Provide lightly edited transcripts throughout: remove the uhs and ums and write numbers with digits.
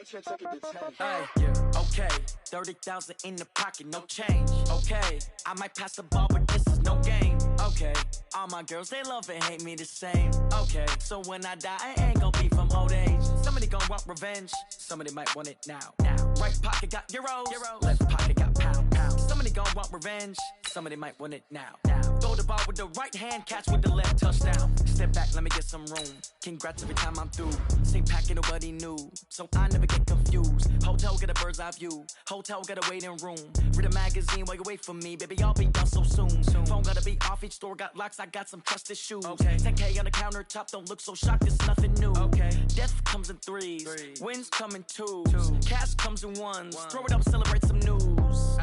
Hey, okay, 30,000 in the pocket, no change. Okay, I might pass the ball, but this is no game. Okay, all my girls, they love and hate me the same. Okay, so when I die, I ain't gonna be from old age. Somebody gonna want revenge, somebody might want it now. Right pocket got euros, left pocket got pound. Somebody gonna want revenge, somebody might want it now. Throw the ball with the right hand, catch with the left, touchdown. Step back, let me get some room. Congrats every time I'm through. Same packet, nobody knew, so I never get confused. Hotel get a bird's eye view, hotel get a waiting room. Read a magazine while you wait for me, baby, I'll be done so soon. Phone gotta be off, each store got locks, I got some trusted shoes. 10K on the countertop, don't look so shocked, it's nothing new. Death comes in threes, wins come in twos, cash comes in ones. Throw it up, celebrate some news.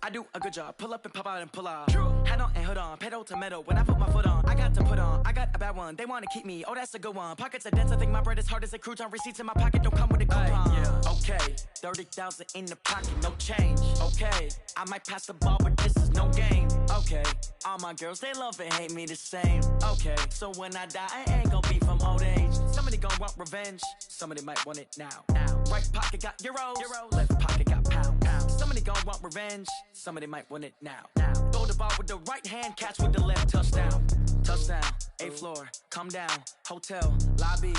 I do a good job, pull up and pop out and pull out. Hat on and hood on, pedal to metal. When I put my foot on, I got to put on. I got a bad one, they wanna keep me, oh that's a good one. Pockets are dense, I think my bread is hard as a crouton. Receipts in my pocket don't come with a coupon. Okay, 30,000 in the pocket, no change. Okay, I might pass the ball, but this is no game. Okay, all my girls, they love and hate me the same. Okay, so when I die, I ain't gonna be from old age. Somebody gonna want revenge, somebody might want it now. Right pocket got euros, left pocket got pound. Somebody gonna want revenge, somebody might want it now. Throw the ball with the right hand, catch with the left, touchdown. Touchdown, 8th floor, come down, hotel, lobby.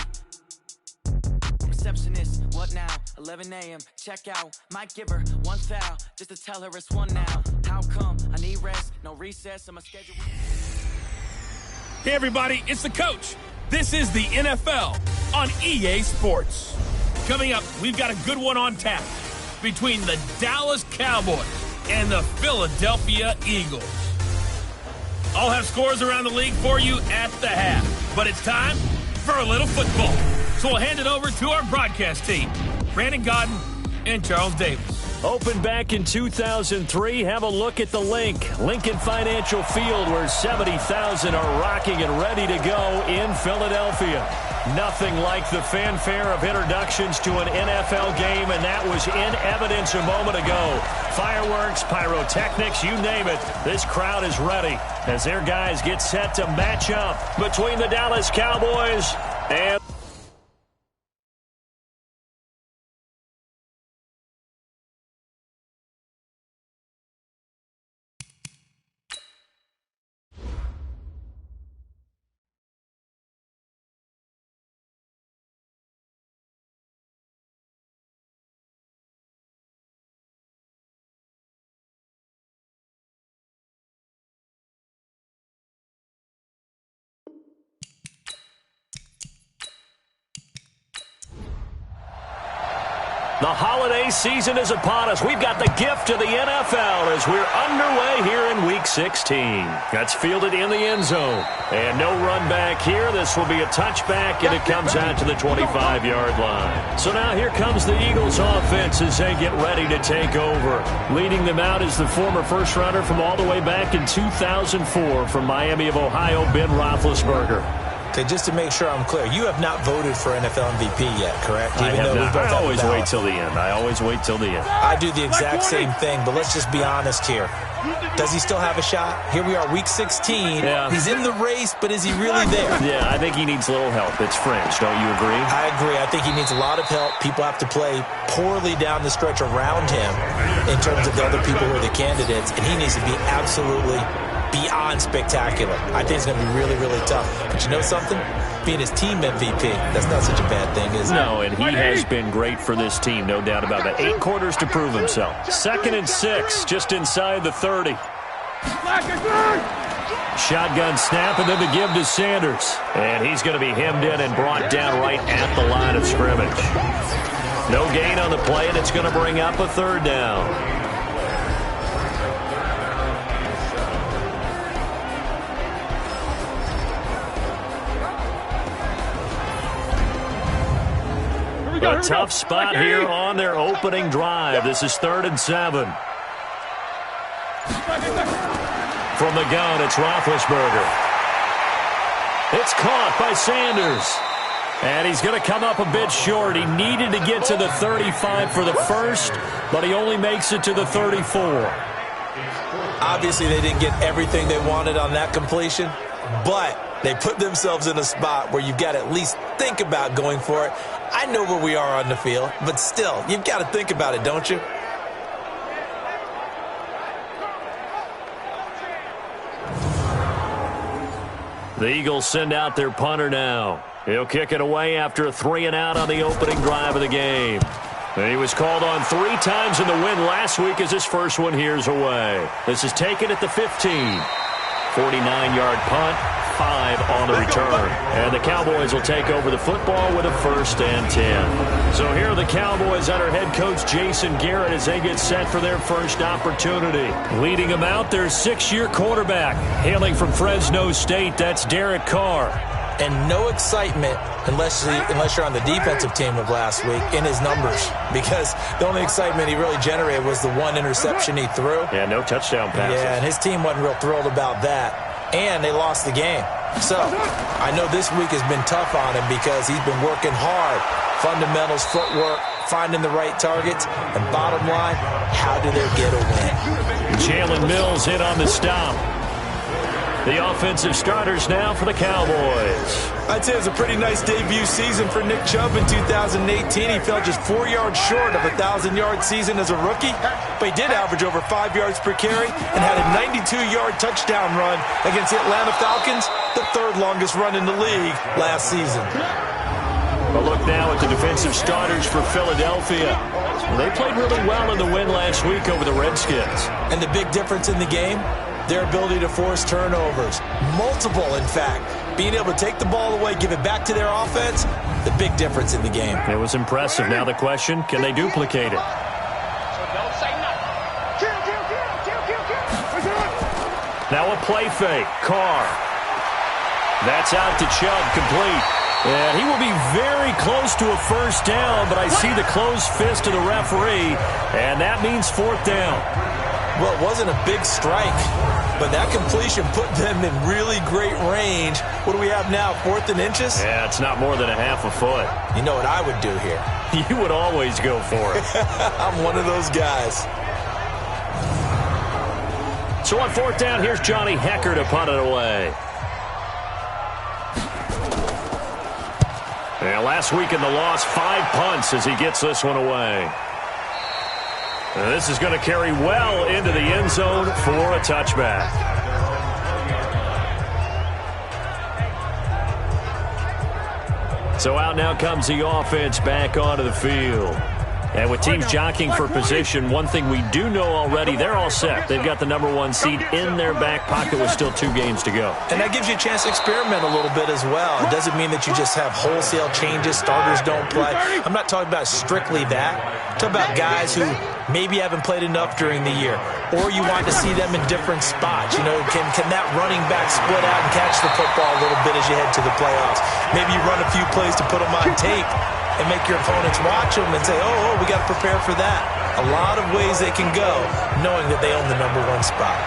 Receptionist, what now? 11 a.m., check out. Might give her one foul, just to tell her it's one now. How come? I need rest, no recess in my schedule. Hey everybody, it's the coach. This is the NFL on EA Sports. Coming up, we've got a good one on tap between the Dallas Cowboys and the Philadelphia Eagles. I'll have scores around the league for you at the half, but it's time for a little football. So we'll hand it over to our broadcast team, Brandon Godden and Charles Davis. Opened back in 2003, have a look at the Lincoln Financial Field, where 70,000 are rocking and ready to go in Philadelphia. Nothing like the fanfare of introductions to an NFL game, and that was in evidence a moment ago. Fireworks, pyrotechnics, you name it. This crowd is ready as their guys get set to match up between the Dallas Cowboys and... The holiday season is upon us. We've got the gift of the NFL as we're underway here in Week 16. That's fielded in the end zone. And no run back here. This will be a touchback, and it comes out to the 25-yard line. So now here comes the Eagles offense as they get ready to take over. Leading them out is the former first-rounder from all the way back in 2004 from Miami of Ohio, Ben Roethlisberger. Okay, just to make sure I'm clear, you have not voted for NFL MVP yet, correct? I have not. I always wait till the end. I do the exact same thing, but let's just be honest here. Does he still have a shot? Here we are, Week 16. Yeah. He's in the race, but is he really there? Yeah, I think he needs a little help. It's fringe. Don't you agree? I agree. I think he needs a lot of help. People have to play poorly down the stretch around him in terms of the other people who are the candidates, and he needs to be absolutely beyond spectacular. I think it's going to be really, really tough. But you know something? Being his team MVP, that's not such a bad thing, is it? No, and he has been great for this team, no doubt about that. 8 quarters to prove himself. 2nd and 6, just inside the 30. Shotgun snap, and then the give to Sanders. And he's going to be hemmed in and brought down right at the line of scrimmage. No gain on the play, and it's going to bring up a 3rd down. A tough spot here on their opening drive. This is 3rd and 7. From the gun, it's Roethlisberger. It's caught by Sanders. And he's going to come up a bit short. He needed to get to the 35 for the first, but he only makes it to the 34. Obviously, they didn't get everything they wanted on that completion, but they put themselves in a spot where you've got to at least think about going for it. I know where we are on the field, but still, you've got to think about it, don't you? The Eagles send out their punter now. He'll kick it away after a 3-and-out on the opening drive of the game. And he was called on 3 times in the win last week as his first one here's away. This is taken at the 15. 49-yard punt, 5 on the return. And the Cowboys will take over the football with a 1st and 10. So here are the Cowboys under head coach Jason Garrett as they get set for their first opportunity. Leading them out, their 6-year quarterback, hailing from Fresno State, that's Derek Carr. And no excitement unless you're on the defensive team of last week in his numbers, because the only excitement he really generated was the 1 interception he threw. Yeah, no touchdown passes. Yeah, and his team wasn't real thrilled about that, and they lost the game. So I know this week has been tough on him because he's been working hard. Fundamentals, footwork, finding the right targets, and bottom line, how do they get a win? Jalen Mills hit on the stop. The offensive starters now for the Cowboys. I'd say it was a pretty nice debut season for Nick Chubb in 2018. He fell just 4 yards short of a 1,000-yard season as a rookie, but he did average over 5 yards per carry and had a 92-yard touchdown run against the Atlanta Falcons, the 3rd longest run in the league last season. A look now at the defensive starters for Philadelphia. They played really well in the win last week over the Redskins. And the big difference in the game? Their ability to force turnovers. Multiple, in fact. Being able to take the ball away, give it back to their offense, the big difference in the game. It was impressive. Now the question, can they duplicate it? Now a play fake. Carr. That's out to Chubb, complete. And he will be very close to a 1st down, but I see the closed fist of the referee, and that means 4th down. Well, it wasn't a big strike, but that completion put them in really great range. What do we have now, 4th and inches? Yeah, it's not more than a half a foot. You know what I would do here? You would always go for it. I'm one of those guys. So on 4th down, here's Johnny Hecker to punt it away. And last week in the loss, 5 punts as he gets this one away. And this is going to carry well into the end zone for a touchback. So out now comes the offense back onto the field. And with teams jockeying for position, one thing we do know already, they're all set. They've got the #1 seed in their back pocket with still 2 games to go. And that gives you a chance to experiment a little bit as well. It doesn't mean that you just have wholesale changes, starters don't play. I'm not talking about strictly that. I'm talking about guys who maybe haven't played enough during the year, or you want to see them in different spots. You know, can that running back split out and catch the football a little bit as you head to the playoffs? Maybe you run a few plays to put them on tape and make your opponents watch them and say, oh, we got to prepare for that. A lot of ways they can go, knowing that they own the #1 spot.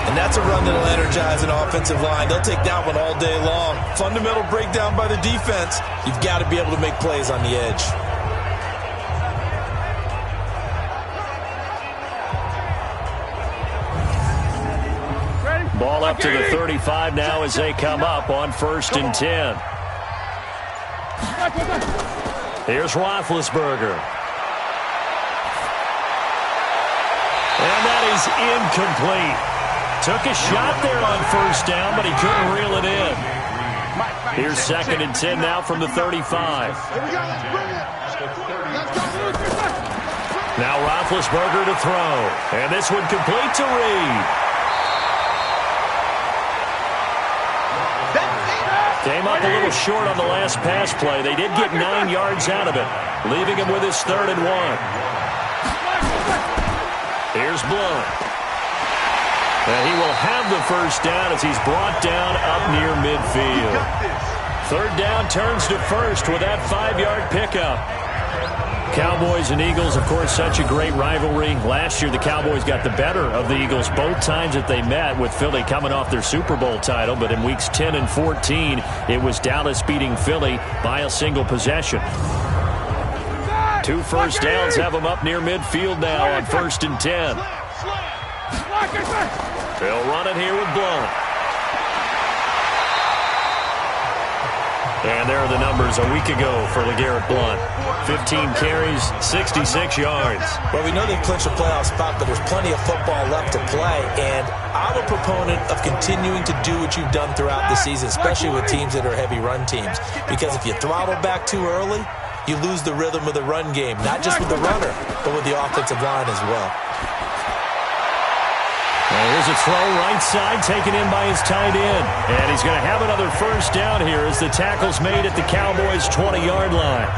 And that's a run that'll energize an offensive line. They'll take that one all day long. Fundamental breakdown by the defense. You've got to be able to make plays on the edge. Ball up to the 35 now as they come up on 1st and 10. Here's Roethlisberger. And that is incomplete. Took a shot there on 1st down, but he couldn't reel it in. Here's 2nd and 10 now from the 35. Now Roethlisberger to throw. And this one complete to Reed. Came up a little short on the last pass play. They did get 9 yards out of it, leaving him with his 3rd and 1. Here's Blount. And he will have the 1st down as he's brought down up near midfield. 3rd down turns to 1st with that 5-yard pickup. Cowboys and Eagles, of course, such a great rivalry. Last year, the Cowboys got the better of the Eagles both times that they met, with Philly coming off their Super Bowl title. But in weeks 10 and 14, it was Dallas beating Philly by a single possession. 2 1st downs have them up near midfield now on 1st and 10. They'll run it here with Blount. And there are the numbers a week ago for LeGarrette Blount. 15 carries, 66 yards. Well, we know they've clinched a playoff spot, but there's plenty of football left to play. And I'm a proponent of continuing to do what you've done throughout the season, especially with teams that are heavy run teams. Because if you throttle back too early, you lose the rhythm of the run game, not just with the runner, but with the offensive line as well. Here's a throw right side taken in by his tight end. And he's going to have another first down here as the tackle's made at the Cowboys' 20-yard line.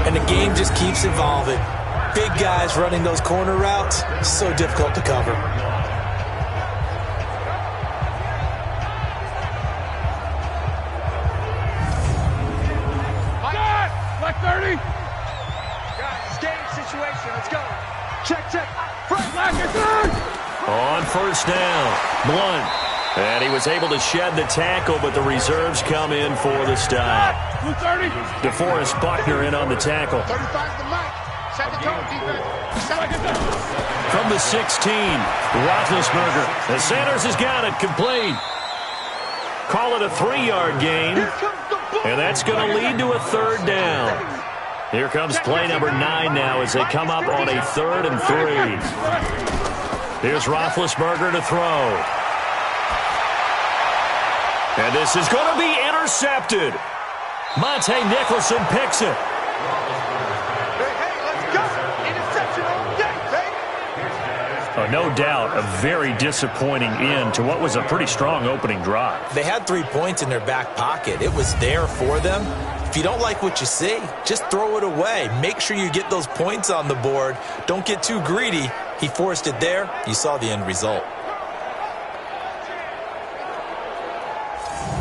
And the game just keeps evolving. Big guys running those corner routes, so difficult to cover. Black 30. Guys, game situation. Let's go. Check. Front black is good. On first down, Blount. And he was able to shed the tackle, but the reserves come in for the stop. 230. DeForest Buckner in on the tackle. 35 the mic. Set the tone, defense. From the 16, Roethlisberger. And Sanders has got it complete. Call it a 3-yard gain. And that's going to lead to a third down. Here comes play number 9 now as they come up on a 3rd and 3. Here's Roethlisberger to throw. And this is going to be intercepted. Monte Nicholson picks it. Hey, let's go. Interception all day, baby. Oh, no doubt a very disappointing end to what was a pretty strong opening drive. They had 3 points in their back pocket. It was there for them. If you don't like what you see, just throw it away. Make sure you get those points on the board. Don't get too greedy. He forced it there. You saw the end result.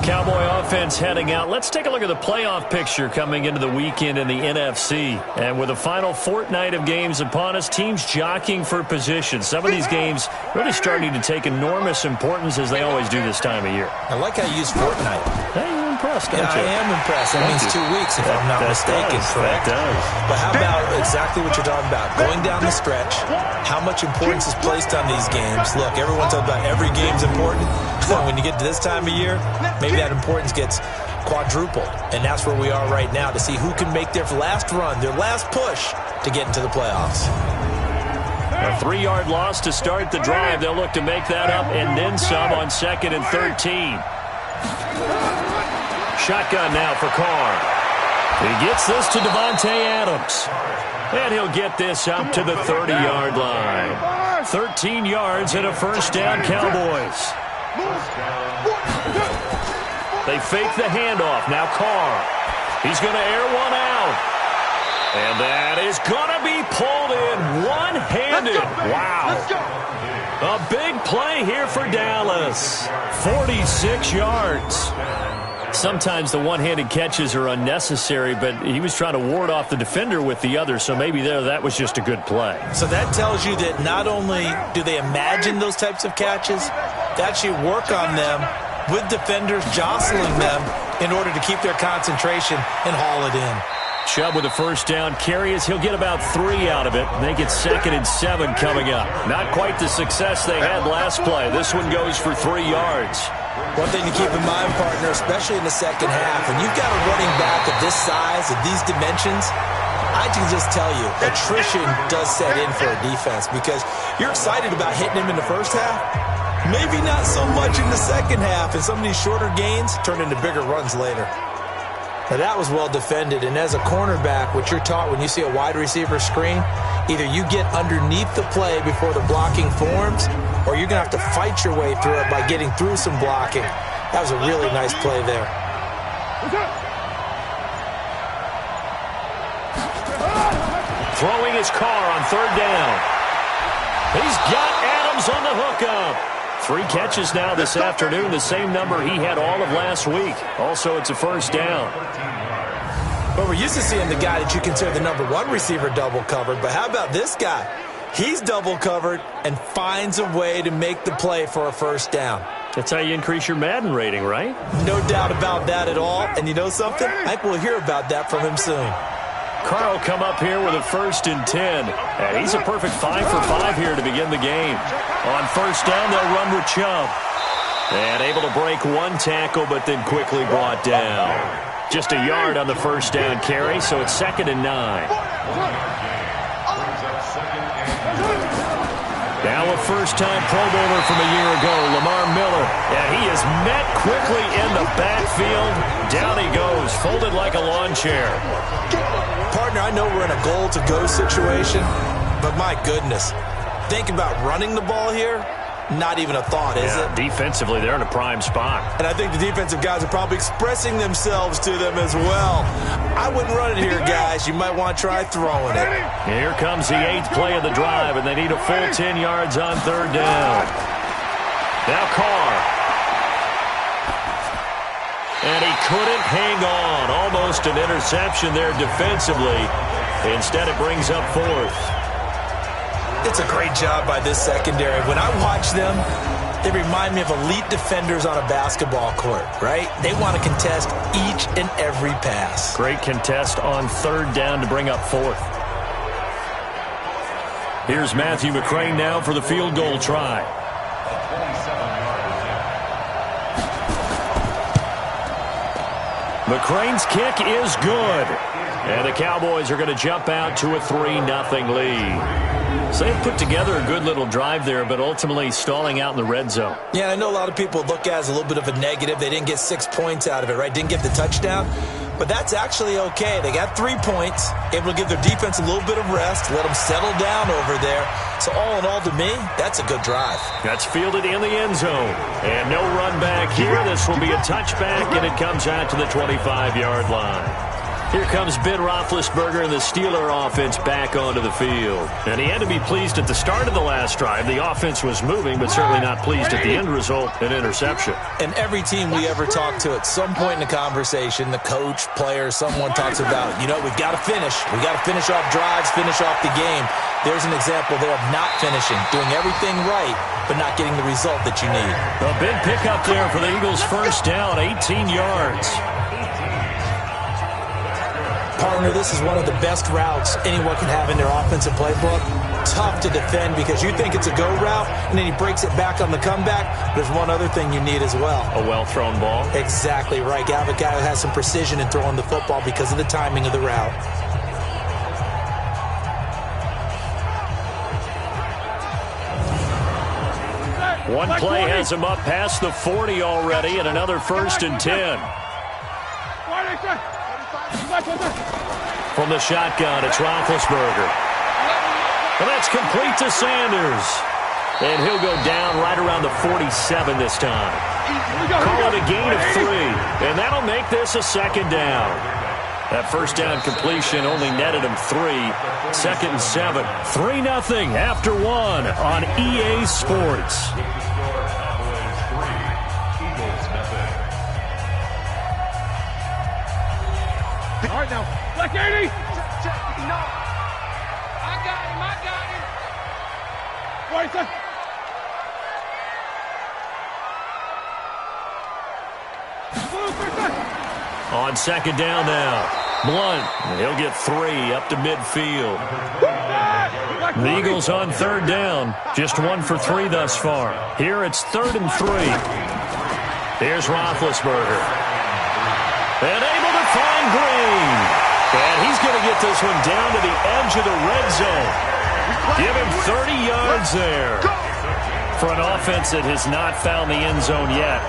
Cowboy offense heading out. Let's take a look at the playoff picture coming into the weekend in the NFC. And with the final fortnight of games upon us, teams jockeying for position. Some of these games really starting to take enormous importance as they always do this time of year. I like how you use fortnight. Hey, you're impressed, don't Yeah, you? I am impressed. That means 2 weeks, if I'm not mistaken, correct? That does. But how about exactly what you're talking about? Going down the stretch, how much importance is placed on these games. Look, everyone talks about every game's important. When you get to this time of year, maybe that importance gets quadrupled. And that's where we are right now to see who can make their last run, their last push to get into the playoffs. A 3-yard loss to start the drive. They'll look to make that up and then some on 2nd and 13. Shotgun now for Carr. He gets this to Devontae Adams. And he'll get this out to the 30-yard line. 13 yards and a first down, Cowboys. They fake the handoff. Now Carr. He's going to air one out. And that is going to be pulled in one-handed. Wow. A big play here for Dallas. 46 yards. Sometimes the one-handed catches are unnecessary, but he was trying to ward off the defender with the other, so maybe that was just a good play. So that tells you that not only do they imagine those types of catches, they actually work on them with defenders jostling them in order to keep their concentration and haul it in. Chubb with a first down carry as he'll get about 3 out of it. They get 2nd and 7 coming up. Not quite the success they had last play. This one goes for 3 yards. One thing to keep in mind, partner, especially in the second half, when you've got a running back of this size, of these dimensions, I can just tell you, attrition does set in for a defense because you're excited about hitting him in the first half. Maybe not so much in the second half, and some of these shorter gains turn into bigger runs later. Now, that was well defended, and as a cornerback, what you're taught when you see a wide receiver screen, either you get underneath the play before the blocking forms, or you're going to have to fight your way through it by getting through some blocking. That was a really nice play there. Throwing his Carr on 3rd down. He's got Adams on the hookup. 3 catches now this afternoon, the same number he had all of last week. Also, it's a first down. Well, we're used to seeing the guy that you consider the number 1 receiver double covered, but how about this guy? He's double covered and finds a way to make the play for a first down. That's how you increase your Madden rating, right? No doubt about that at all. And you know something? I think we'll hear about that from him soon. Carr will come up here with a 1st and 10. And he's a perfect 5 for 5 here to begin the game. On first down, they'll run with Chubb. And able to break one tackle, but then quickly brought down. Just a yard on the first down carry, so it's 2nd and 9. Now a first-time Pro Bowler from a year ago, Lamar Miller. And he is met quickly in the backfield. Down he goes, folded like a lawn chair. Partner, I know we're in a goal-to-go situation, but my goodness, think about running the ball here. Not even a thought, is it? Defensively, they're in a prime spot. And I think the defensive guys are probably expressing themselves to them as well. I wouldn't run it here, guys. You might want to try throwing it. Here comes the 8th play of the drive, and they need a full 10 yards on 3rd down. Now Carr. And he couldn't hang on. Almost an interception there defensively. Instead, it brings up 4th. It's a great job by this secondary. When I watch them, they remind me of elite defenders on a basketball court, right? They want to contest each and every pass. Great contest on 3rd down to bring up 4th. Here's Matthew McCrane now for the field goal try. McCrane's kick is good. And the Cowboys are going to jump out to a 3-0 lead. So they've put together a good little drive there, but ultimately stalling out in the red zone. Yeah, I know a lot of people look at it as a little bit of a negative. They didn't get 6 points out of it, right? Didn't get the touchdown. But that's actually okay. They got 3 points, able to give their defense a little bit of rest, let them settle down over there. So all in all, to me, that's a good drive. That's fielded in the end zone. And no run back here. This will be a touchback, and it comes out to the 25-yard line. Here comes Ben Roethlisberger and the Steeler offense back onto the field. And he had to be pleased at the start of the last drive. The offense was moving, but certainly not pleased at the end result, an interception. And every team we ever talk to at some point in the conversation, the coach, player, someone talks about, we've got to finish. We've got to finish off drives, finish off the game. There's an example there of not finishing, doing everything right, but not getting the result that you need. A big pickup there for the Eagles' first down, 18 yards. Partner, this is one of the best routes anyone can have in their offensive playbook. Tough to defend because you think it's a go route, and then he breaks it back on the comeback. There's one other thing you need as well. A well-thrown ball. Exactly right. You have a guy who has some precision in throwing the football because of the timing of the route. One play has him up past the 40 already, and another 1st and 10. From the shotgun, it's Roethlisberger. And that's complete to Sanders. And he'll go down right around the 47 this time. Call it a gain of 3. And that'll make this a 2nd down. That first down completion only netted him 3. 2nd and 7. 3-0 after 1 on EA Sports. All right, now. Black 80. No. I got him. Wait, sir. On 2nd down now. Blunt. He'll get 3 up to midfield. The Eagles on 3rd down. Just 1 for 3 thus far. Here it's 3rd and 3. Here's Roethlisberger. And able to find Green. And he's going to get this one down to the edge of the red zone. Give him 30 yards there. For an offense that has not found the end zone yet,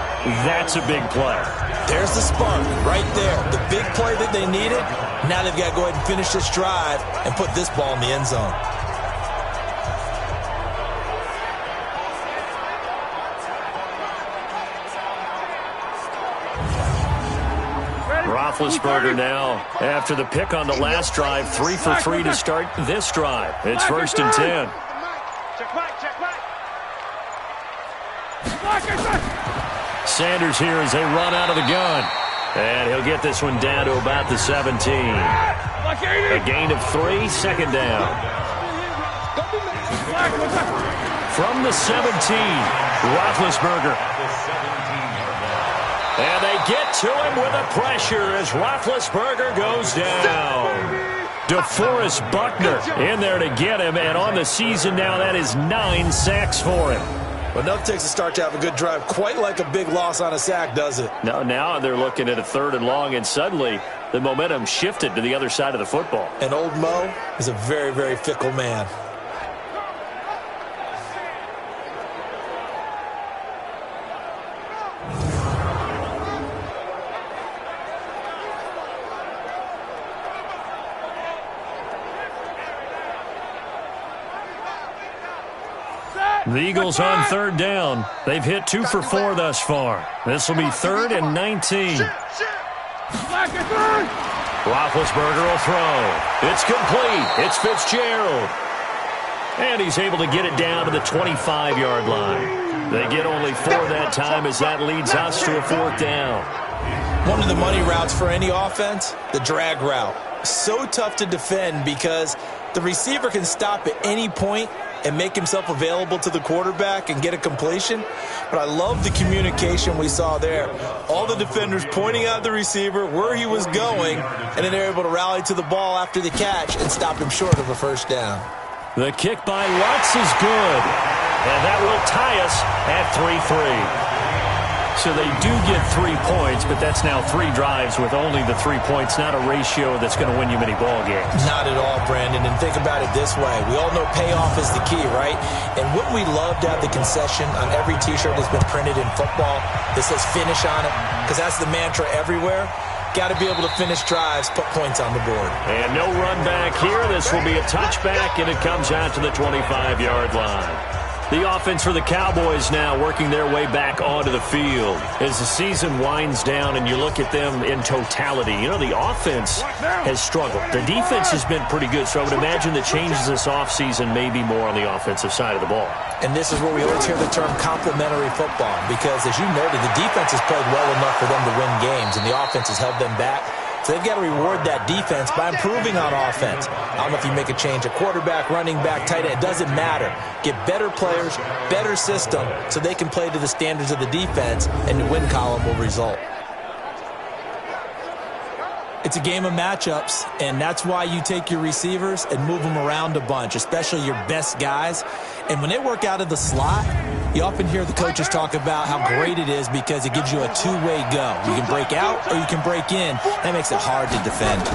that's a big play. There's the spark right there. The big play that they needed. Now they've got to go ahead and finish this drive and put this ball in the end zone. Roethlisberger now, after the pick on the last drive, 3 for 3 to start this drive. It's 1st and 10. Sanders here as they run out of the gun. And he'll get this one down to about the 17. A gain of 3, 2nd down. From the 17, Roethlisberger. And they get to him with a pressure as Roethlisberger goes down. DeForest Buckner in there to get him, and on the season now, that is 9 sacks for him. Well, nothing takes a start to have a good drive, quite like a big loss on a sack, does it? No, now they're looking at a 3rd and long, and suddenly the momentum shifted to the other side of the football. And old Mo is a very, very fickle man. The Eagles on 3rd down. They've hit 2 for 4 thus far. This will be 3rd and 19. Roethlisberger will throw. It's complete. It's Fitzgerald. And he's able to get it down to the 25-yard line. They get only 4 that time as that leads us to a 4th down. One of the money routes for any offense, the drag route. So tough to defend because the receiver can stop at any point and make himself available to the quarterback and get a completion. But I love the communication we saw there. All the defenders pointing out the receiver, where he was going, and then they're able to rally to the ball after the catch and stop him short of a 1st down. The kick by Lutz is good. And that will tie us at 3-3. So they do get 3 points, but that's now 3 drives with only the 3 points, not a ratio that's going to win you many ball games. Not at all, Brandon. And think about it this way. We all know payoff is the key, right? And wouldn't we love to have the concession on every T-shirt that's been printed in football that says finish on it? Because that's the mantra everywhere. Got to be able to finish drives, put points on the board. And no run back here. This will be a touchback, and it comes out to the 25-yard line. The offense for the Cowboys now working their way back onto the field. As the season winds down and you look at them in totality, you know, the offense has struggled. The defense has been pretty good, so I would imagine the changes this offseason may be more on the offensive side of the ball. And this is where we always hear the term complementary football because, as you noted, the defense has played well enough for them to win games, and the offense has held them back. So they've got to reward that defense by improving on offense. I don't know if you make a change at quarterback, running back, tight end. It doesn't matter. Get better players, better system, so they can play to the standards of the defense, and the win column will result. It's a game of matchups, and that's why you take your receivers and move them around a bunch, especially your best guys. And when they work out of the slot, you often hear the coaches talk about how great it is because it gives you a two-way go. You can break out or you can break in. That makes it hard to defend.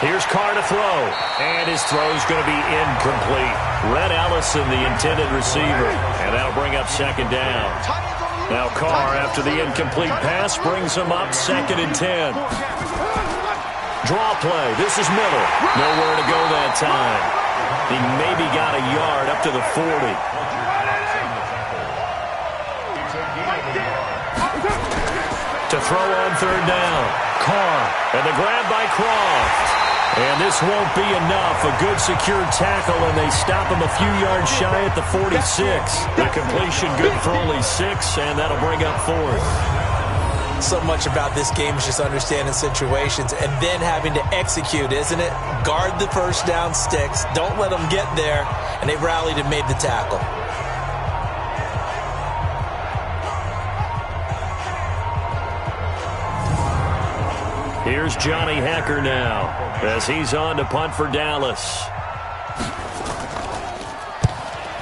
Here's Carr to throw, and his throw is going to be incomplete. Red Allison, the intended receiver, and that'll bring up 2nd down. Now Carr, after the incomplete pass, brings him up 2nd and 10. Draw play. This is Miller. Nowhere to go that time. He maybe got a yard up to the 40. To throw on 3rd down. Carr, and the grab by Croft. And this won't be enough. A good secure tackle, and they stop him a few yards shy at the 46. The completion good for only 6, and that'll bring up 4th. So much about this game is just understanding situations and then having to execute, isn't it? Guard the 1st down sticks. Don't let them get there, and they rallied and made the tackle. Here's Johnny Hecker now as he's on to punt for Dallas.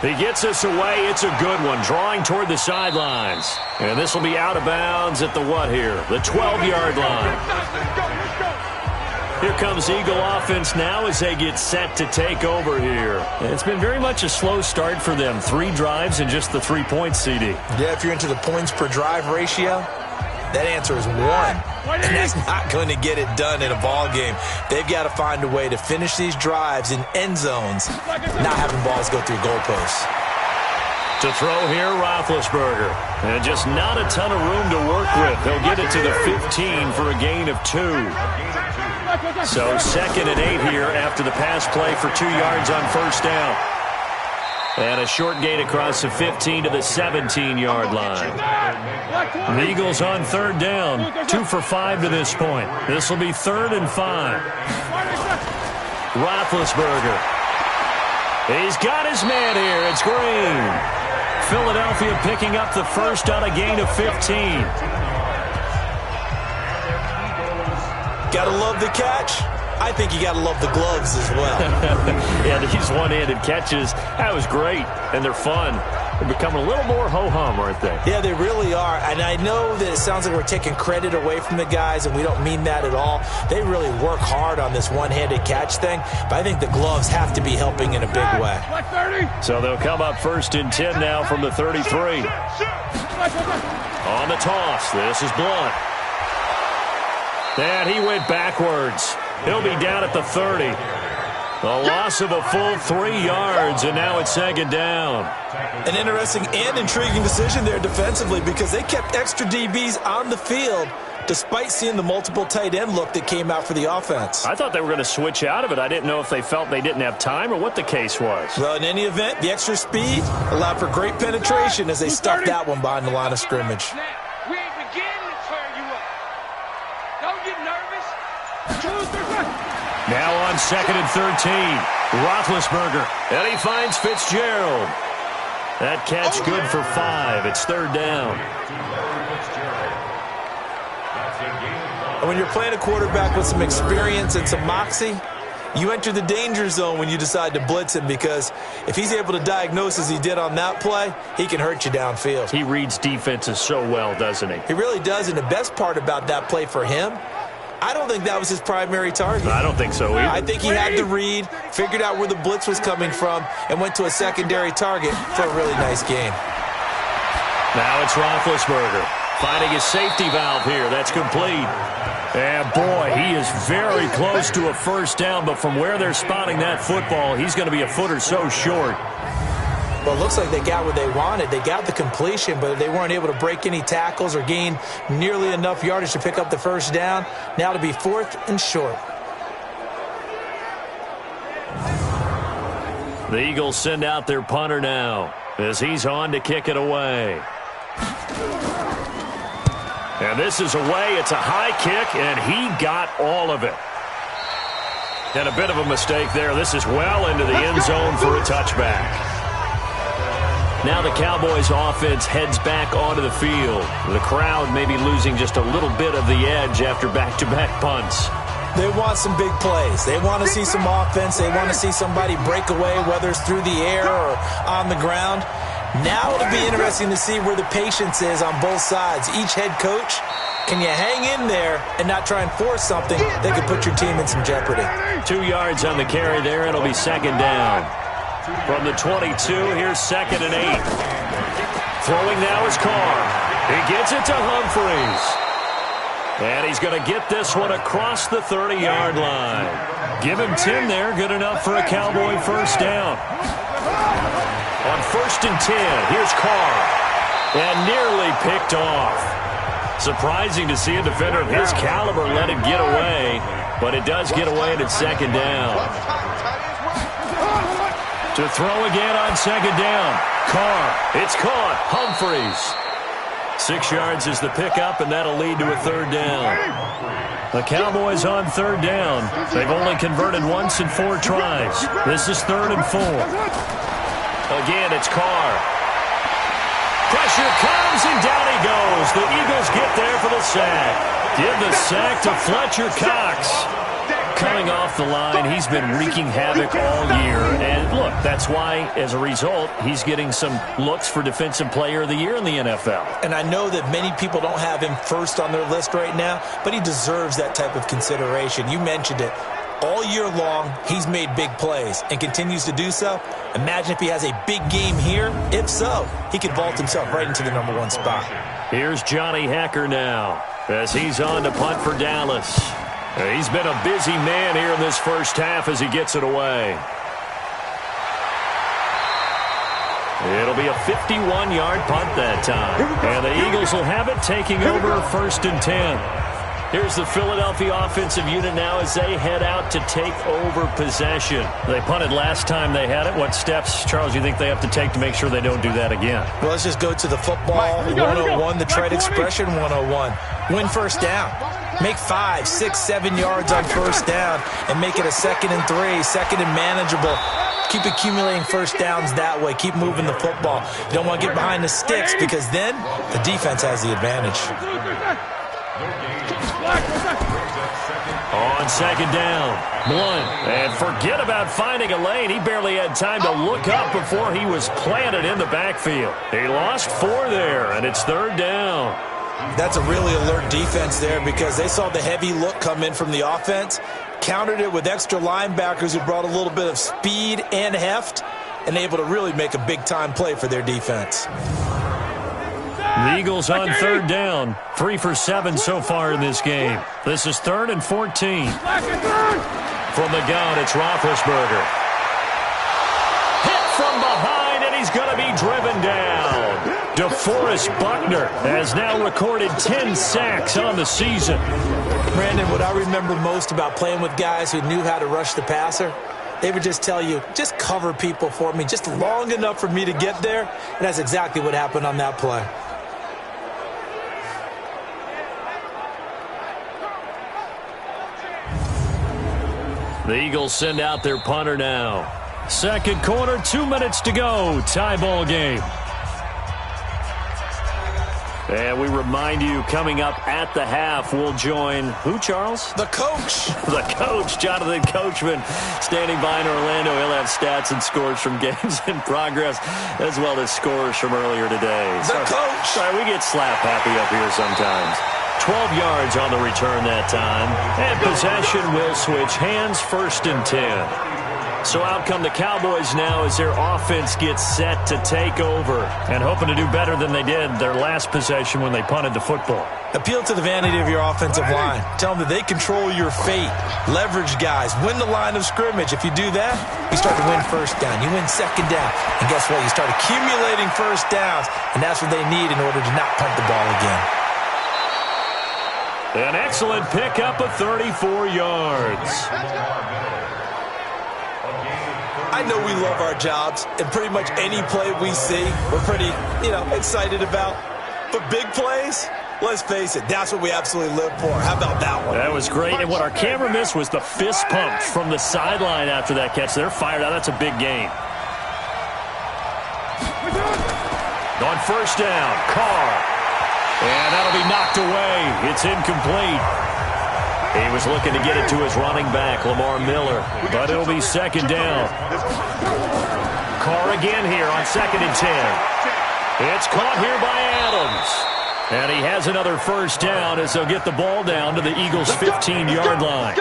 He gets us away. It's a good one, drawing toward the sidelines. And this will be out of bounds at the what here? The 12-yard line. Here comes Eagle offense now as they get set to take over here. It's been very much a slow start for them. 3 drives and just the 3 points, CD. Yeah, if you're into the points per drive ratio, that answer is 1. And that's not going to get it done in a ball game. They've got to find a way to finish these drives in end zones, not having balls go through goalposts. To throw here, Roethlisberger. And just not a ton of room to work with. He'll get it to the 15 for a gain of 2. So 2nd and 8 here after the pass play for 2 yards on 1st down. And a short gain across the 15 to the 17-yard line. The Eagles on 3rd down. 2 for 5 to this point. This will be 3rd and 5. Roethlisberger. He's got his man here. It's Green. Philadelphia picking up the first on a gain of 15. Gotta love the catch. I think you got to love the gloves as well. Yeah, these one-handed catches, that was great, and they're fun. They're becoming a little more ho-hum, aren't they? Yeah, they really are. And I know that it sounds like we're taking credit away from the guys, and we don't mean that at all. They really work hard on this one-handed catch thing, but I think the gloves have to be helping in a big way. So they'll come up 1st and 10 now from the 33. On the toss, this is Blunt. And he went backwards. He'll be down at the 30. A loss of a full 3 yards, and now it's 2nd down. An interesting and intriguing decision there defensively because they kept extra DBs on the field despite seeing the multiple tight end look that came out for the offense. I thought they were going to switch out of it. I didn't know if they felt they didn't have time or what the case was. Well, in any event, the extra speed allowed for great penetration as they stuffed that one behind the line of scrimmage. We ain't beginning to turn you up. Don't get nervous. Now on 2nd and 13, Roethlisberger, and he finds Fitzgerald. That catch good for 5. It's 3rd down. And when you're playing a quarterback with some experience and some moxie, you enter the danger zone when you decide to blitz him because if he's able to diagnose as he did on that play, he can hurt you downfield. He reads defenses so well, doesn't he? He really does, and the best part about that play for him, I don't think that was his primary target. I don't think so either. I think he had the read, figured out where the blitz was coming from, and went to a secondary target for a really nice game. Now it's Roethlisberger finding his safety valve here. That's complete. And, boy, he is very close to a 1st down, but from where they're spotting that football, he's going to be a foot or so short. Well, it looks like they got what they wanted. They got the completion, but they weren't able to break any tackles or gain nearly enough yardage to pick up the 1st down. Now to be 4th and short. The Eagles send out their punter now as he's on to kick it away. And this is away. It's a high kick, and he got all of it. And a bit of a mistake there. This is well into the end zone for a touchback. Now the Cowboys offense heads back onto the field. The crowd may be losing just a little bit of the edge after back-to-back punts. They want some big plays. They want to see some offense. They want to see somebody break away, whether it's through the air or on the ground. Now it'll be interesting to see where the patience is on both sides. Each head coach, can you hang in there and not try and force something that could put your team in some jeopardy? 2 yards on the carry there. It'll be 2nd down. From the 22, here's 2nd and 8. Throwing now is Carr. He gets it to Humphries. And he's going to get this one across the 30-yard line. Give him 10 there. Good enough for a Cowboy 1st down. On 1st and 10, here's Carr. And nearly picked off. Surprising to see a defender of his caliber let it get away. But it does get away and it's 2nd down. To throw again on 2nd down. Carr. It's caught. Humphries. 6 yards is the pickup, and that'll lead to a 3rd down. The Cowboys on 3rd down. They've only converted once in 4 tries. This is 3rd and 4. Again, it's Carr. Pressure comes, and down he goes. The Eagles get there for the sack. Give the sack to Fletcher Cox. Coming off the line, he's been wreaking havoc all year. And look, that's why, as a result, he's getting some looks for Defensive Player of the Year in the NFL. And I know that many people don't have him first on their list right now, but he deserves that type of consideration. You mentioned it. All year long, he's made big plays and continues to do so. Imagine if he has a big game here. If so, he could vault himself right into the #1 spot. Here's Johnny Hacker now as he's on to punt for Dallas. He's been a busy man here in this first half as he gets it away. It'll be a 51-yard punt that time. And the Eagles will have it, taking over 1st and 10. Here's the Philadelphia offensive unit now as they head out to take over possession. They punted last time they had it. What steps, Charles, you think they have to take to make sure they don't do that again? Well, let's just go to the football 101, the trade expression 101. Win 1st down. Make 5, 6, 7 yards on 1st down and make it a 2nd and 3, 2nd and manageable. Keep accumulating 1st downs that way. Keep moving the football. You don't want to get behind the sticks because then the defense has the advantage. On second down, Blunt. And forget about finding a lane. He barely had time to look up before he was planted in the backfield. He lost 4 there, and it's third down. That's a really alert defense there because they saw the heavy look come in from the offense, countered it with extra linebackers who brought a little bit of speed and heft, and able to really make a big-time play for their defense. The Eagles on third down, 3 for 7 so far in this game. This is 3rd and 14. From the gun, it's Roethlisberger. Hit from behind, and he's going to be driven down. DeForest Buckner has now recorded 10 sacks on the season. Brandon, what I remember most about playing with guys who knew how to rush the passer, they would just tell you, just cover people for me, just long enough for me to get there. And that's exactly what happened on that play. The Eagles send out their punter now. Second quarter, 2 minutes to go. Tie ball game. And we remind you, coming up at the half, we'll join who, Charles? The coach. The coach, Jonathan Coachman, standing by in Orlando. He'll have stats and scores from games in progress, as well as scores from earlier today. The coach. Sorry, we get slap happy up here sometimes. 12 yards on the return that time. And possession will switch hands, 1st and 10. So out come the Cowboys now as their offense gets set to take over and hoping to do better than they did their last possession when they punted the football. Appeal to the vanity of your offensive line. Tell them that they control your fate. Leverage guys. Win the line of scrimmage. If you do that, you start to win first down. You win second down. And guess what? You start accumulating first downs, and that's what they need in order to not punt the ball again. An excellent pickup of 34 yards. I know we love our jobs, and pretty much any play we see, we're pretty, excited about. But big plays, let's face it, that's what we absolutely live for. How about that one? That was great, and what our camera missed was the fist pump from the sideline after that catch. They're fired out. That's a big gain. On first down, Carr. And that'll be knocked away. It's incomplete. He was looking to get it to his running back, Lamar Miller, but it'll be second down. Carr again here on 2nd and 10. It's caught here by Adams. And he has another first down as they'll get the ball down to the Eagles' 15-yard line.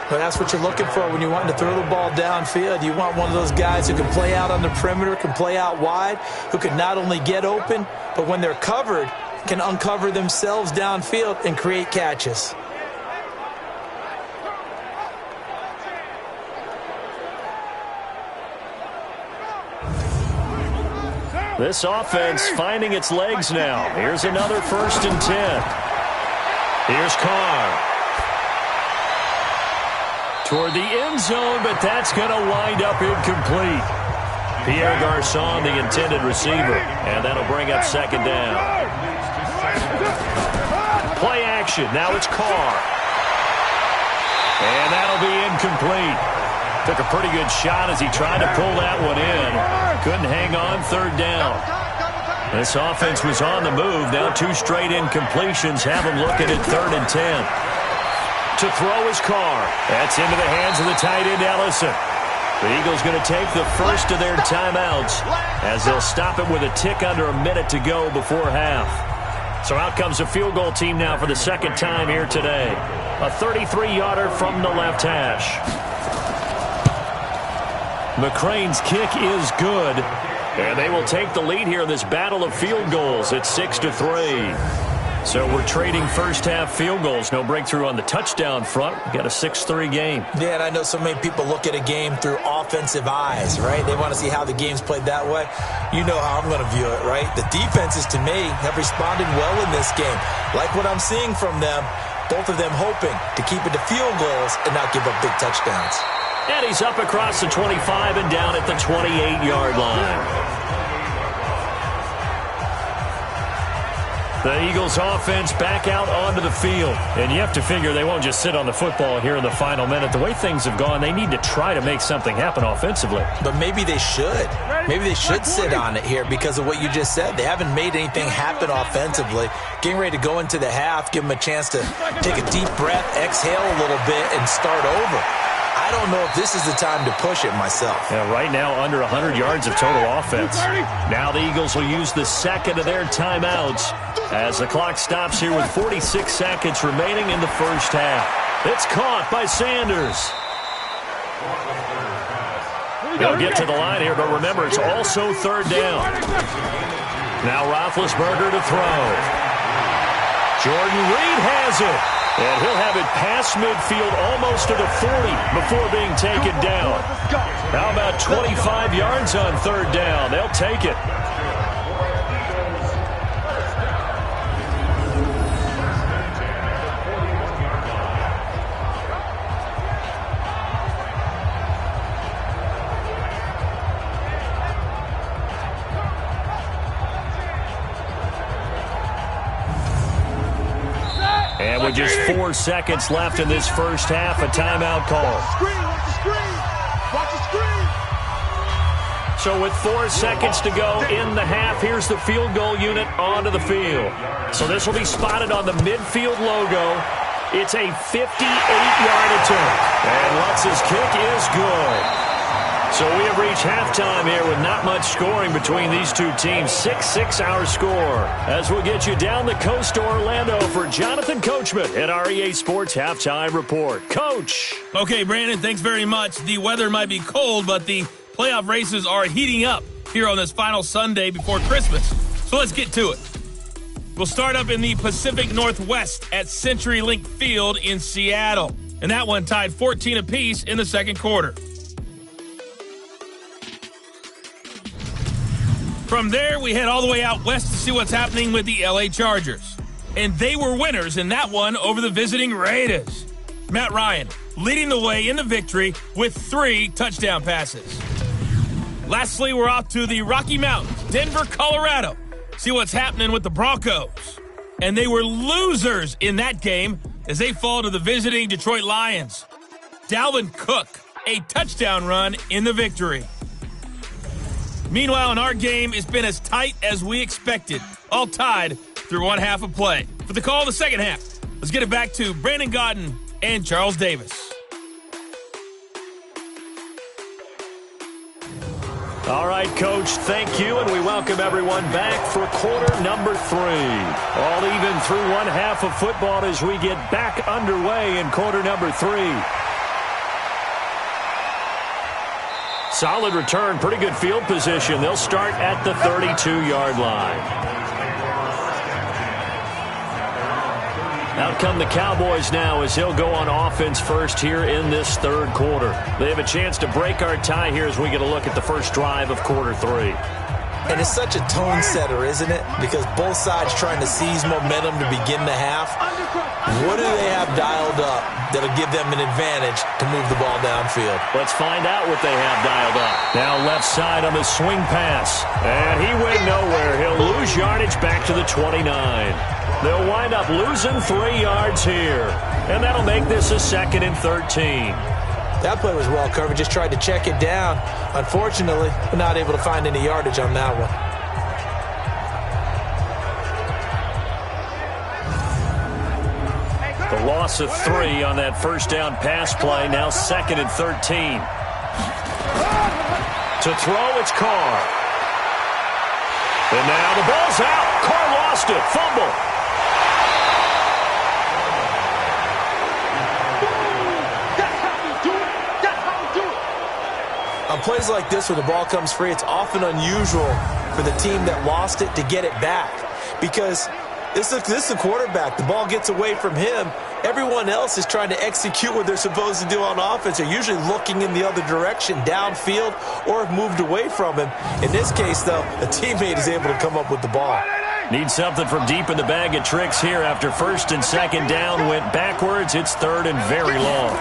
But that's what you're looking for when you want to throw the ball downfield. You want one of those guys who can play out on the perimeter, can play out wide, who can not only get open, but when they're covered, can uncover themselves downfield and create catches. This offense finding its legs now. Here's another 1st and 10. Here's Carr. Toward the end zone, but that's going to wind up incomplete. Pierre Garçon, the intended receiver, and that'll bring up second down. Play action. Now it's Carr. And that'll be incomplete. Took a pretty good shot as he tried to pull that one in. Couldn't hang on, third down. This offense was on the move. Now 2 straight incompletions have them looking at 3rd and 10. To throw is Carr. That's into the hands of the tight end, Ellison. The Eagles going to take the first of their timeouts as they'll stop it with a tick under a minute to go before half. So out comes the field goal team now for the second time here today. A 33-yarder from the left hash. McCrane's kick is good, and they will take the lead here in this battle of field goals at 6-3. So we're trading first-half field goals. No breakthrough on the touchdown front. We've got a 6-3 game. Yeah, and I know so many people look at a game through offensive eyes, right? They want to see how the game's played that way. You know how I'm going to view it, right? The defenses, to me, have responded well in this game. Like what I'm seeing from them, both of them hoping to keep it to field goals and not give up big touchdowns. And he's up across the 25 and down at the 28-yard line. The Eagles offense back out onto the field. And you have to figure they won't just sit on the football here in the final minute. The way things have gone, they need to try to make something happen offensively. But maybe they should. Maybe they should sit on it here because of what you just said. They haven't made anything happen offensively. Getting ready to go into the half, give them a chance to take a deep breath, exhale a little bit, and start over. I don't know if this is the time to push it myself. Yeah, right now under 100 yards of total offense. Now the Eagles will use the second of their timeouts as the clock stops here with 46 seconds remaining in the first half. It's caught by Sanders. They'll get to the line here, but remember, it's also third down. Now Roethlisberger to throw. Jordan Reed has it. And he'll have it past midfield almost to the 40 before being taken down. How about 25 yards on third down? They'll take it. And with just 4 seconds left in this first half, a timeout call. Watch the screen. So with 4 seconds to go in the half, here's the field goal unit onto the field. So this will be spotted on the midfield logo. It's a 58-yard attempt. And Lutz's kick is good. So we have reached halftime here with not much scoring between these two teams. 6-6 our score. As we'll get you down the coast to Orlando for Jonathan Coachman at our EA Sports Halftime Report. Coach. Okay, Brandon, thanks very much. The weather might be cold, but the playoff races are heating up here on this final Sunday before Christmas. So let's get to it. We'll start up in the Pacific Northwest at CenturyLink Field in Seattle. And that one tied 14 apiece in the second quarter. From there, we head all the way out west to see what's happening with the LA Chargers. And they were winners in that one over the visiting Raiders. Matt Ryan leading the way in the victory with 3 touchdown passes. Lastly, we're off to the Rocky Mountains, Denver, Colorado. See what's happening with the Broncos. And they were losers in that game as they fall to the visiting Detroit Lions. Dalvin Cook, a touchdown run in the victory. Meanwhile, in our game, it's been as tight as we expected, all tied through one half of play. For the call of the second half, let's get it back to Brandon Gaudin and Charles Davis. All right, Coach, thank you, and we welcome everyone back for quarter number 3. All even through one half of football as we get back underway in quarter number 3. Solid return, pretty good field position. They'll start at the 32-yard line. Out come the Cowboys now as he'll go on offense first here in this third quarter. They have a chance to break our tie here as we get a look at the first drive of quarter 3. And it's such a tone setter, isn't it? Because both sides trying to seize momentum to begin the half. What do they have dialed up that'll give them an advantage to move the ball downfield? Let's find out what they have dialed up. Now left side on the swing pass. And he went nowhere. He'll lose yardage back to the 29. They'll wind up losing 3 yards here. And that'll make this a 2nd and 13. That play was well covered. Just tried to check it down. Unfortunately, we're not able to find any yardage on that one. The loss of 3 on that first down pass play. Now 2nd and 13. To throw, it's Carr. And now the ball's out. Carr lost it. Fumble. On plays like this where the ball comes free, it's often unusual for the team that lost it to get it back. Because this is the quarterback. The ball gets away from him. Everyone else is trying to execute what they're supposed to do on offense. They're usually looking in the other direction, downfield, or have moved away from him. In this case, though, a teammate is able to come up with the ball. Need something from deep in the bag of tricks here after 1st and 2nd down. Went backwards. It's 3rd and very long.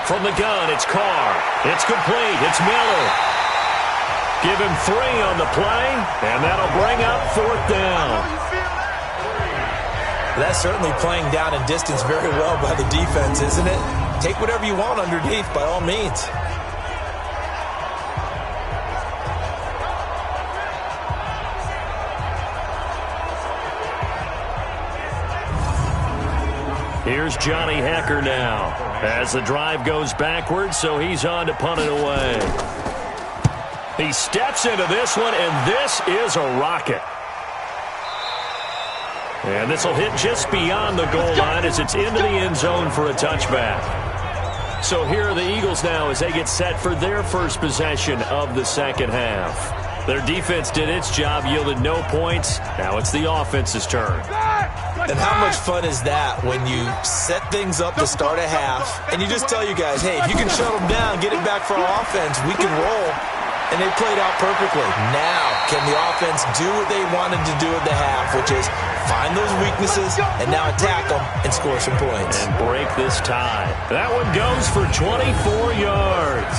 From the gun, it's Carr. It's complete. It's Miller. Give him 3 on the play, and that'll bring up 4th down. That's certainly playing down in distance very well by the defense, isn't it? Take whatever you want underneath, by all means. Here's Johnny Hecker now as the drive goes backwards, so he's on to punt it away. He steps into this one, and this is a rocket. And this will hit just beyond the goal line as it's into the end zone for a touchback. So here are the Eagles now as they get set for their first possession of the second half. Their defense did its job, yielded no points. Now it's the offense's turn. And how much fun is that when you set things up to start a half, and you just tell you guys, hey, if you can shut them down, get it back for our offense, we can roll. And they played out perfectly. Now, can the offense do what they wanted to do at the half, which is find those weaknesses and now attack them and score some points. And break this tie. That one goes for 24 yards.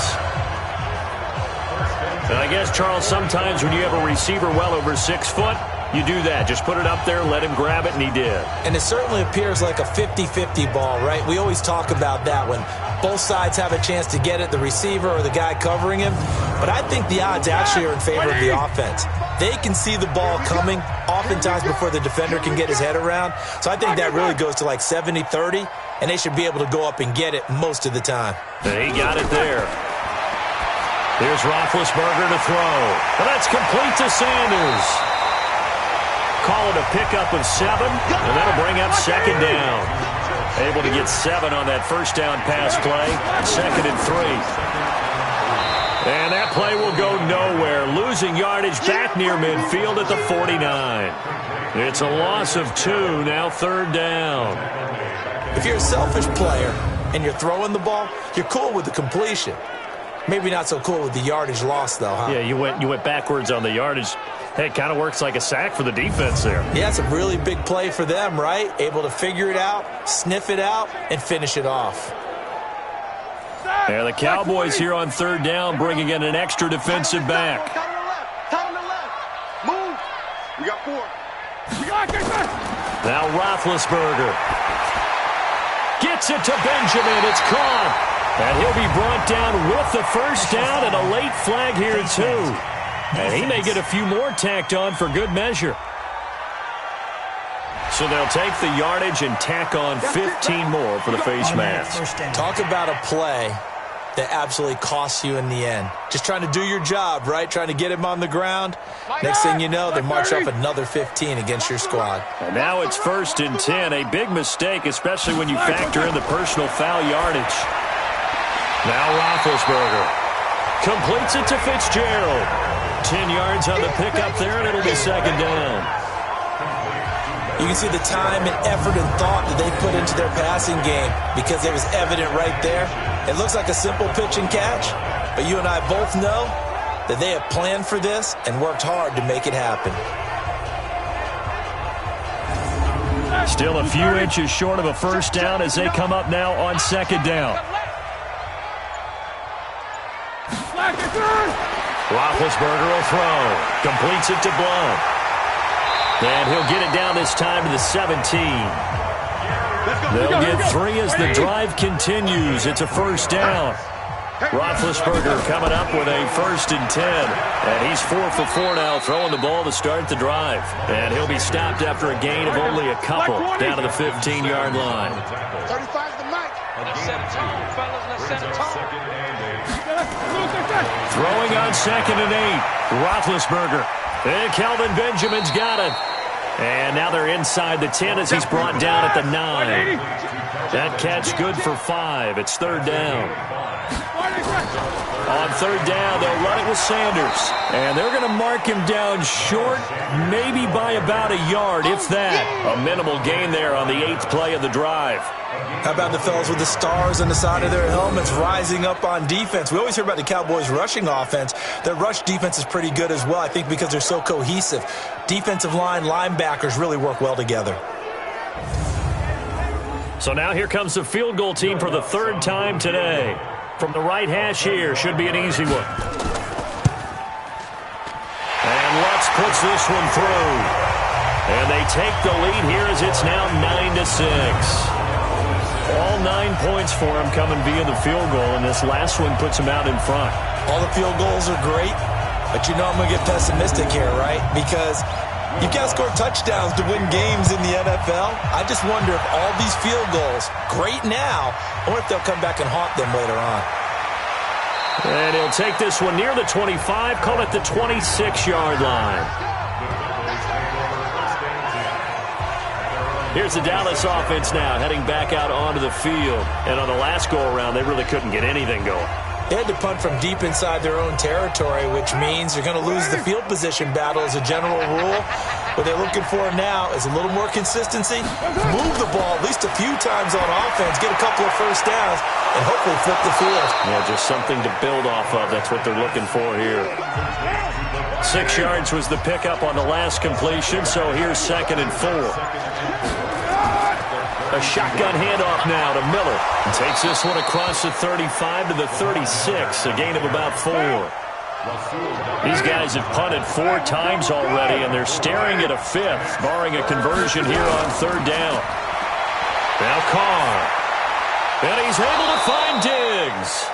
And I guess, Charles, sometimes when you have a receiver well over 6 foot, you do that. Just put it up there, let him grab it, and he did. And it certainly appears like a 50-50 ball, right? We always talk about that when both sides have a chance to get it, the receiver or the guy covering him. But I think the odds actually are in favor of the offense. They can see the ball coming oftentimes before the defender can get his head around. So I think that really goes to like 70-30, and they should be able to go up and get it most of the time. And he got it there. Here's Roethlisberger to throw. Well, that's complete to Sanders. Call it a pickup of 7, and that'll bring up second down. Able to get 7 on that first down pass play. 2nd and 3. And that play will go nowhere. Losing yardage back near midfield at the 49. It's a loss of 2, now 3rd down. If you're a selfish player and you're throwing the ball, you're cool with the completion. Maybe not so cool with the yardage loss, though, huh? Yeah, you went backwards on the yardage. Hey, it kind of works like a sack for the defense there. Yeah, it's a really big play for them, right? Able to figure it out, sniff it out, and finish it off. Yeah, the Cowboys here on 3rd down, bringing in an extra defensive back. Time to left. Move. We got 4. Now Roethlisberger gets it to Benjamin. It's caught. And he'll be brought down with the first down and a late flag here, too. And he may get a few more tacked on for good measure. So they'll take the yardage and tack on 15 more for the face mask. Talk about a play that absolutely costs you in the end. Just trying to do your job, right? Trying to get him on the ground. Next thing you know, they march off another 15 against your squad. And now it's 1st and 10. A big mistake, especially when you factor in the personal foul yardage. Now Roethlisberger completes it to Fitzgerald. 10 yards on the pickup there, and it'll be 2nd down. You can see the time and effort and thought that they put into their passing game because it was evident right there. It looks like a simple pitch and catch, but you and I both know that they have planned for this and worked hard to make it happen. Still a few inches short of a first down as they come up now on 2nd down. Roethlisberger will throw. Completes it to Blount. And he'll get it down this time to the 17. They'll get 3 as the drive continues. It's a first down. Roethlisberger coming up with a 1st and 10. And he's 4 for 4 now, throwing the ball to start the drive. And he'll be stopped after a gain of only a couple down to the 15-yard line. 35's the mic. Let's set a tone, fellas. Let's set a tone. Throwing on 2nd and 8. Roethlisberger. And Kelvin Benjamin's got it. And now they're inside the 10 as he's brought down at the 9. That catch good for 5. It's 3rd down. On 3rd down, they'll run it with Sanders. And they're going to mark him down short, maybe by about a yard, if that. A minimal gain there on the 8th play of the drive. How about the fellas with the stars on the side of their helmets rising up on defense? We always hear about the Cowboys' rushing offense. Their rush defense is pretty good as well, I think, because they're so cohesive. Defensive line, linebackers really work well together. So now here comes the field goal team for the 3rd time today. From the right hash here, should be an easy one. And Lutz puts this one through. And they take the lead here as it's now 9-6. All 9 points for them coming via the field goal, and this last one puts them out in front. All the field goals are great, but you know I'm going to get pessimistic here, right? Because you've got to score touchdowns to win games in the NFL. I just wonder if all these field goals, great now, or if they'll come back and haunt them later on. And he'll take this one near the 25, call it the 26-yard line. Here's the Dallas offense now, heading back out onto the field. And on the last go-around, they really couldn't get anything going. They had to punt from deep inside their own territory, which means you're going to lose the field position battle as a general rule. What they're looking for now is a little more consistency, move the ball at least a few times on offense, get a couple of first downs, and hopefully flip the field. Yeah, just something to build off of. That's what they're looking for here. 6 yards was the pickup on the last completion, so here's 2nd and 4. A shotgun handoff now to Miller. Takes this one across the 35 to the 36, a gain of about 4. These guys have punted 4 times already, and they're staring at a 5th, barring a conversion here on 3rd down. Now Carr. And he's able to find Diggs.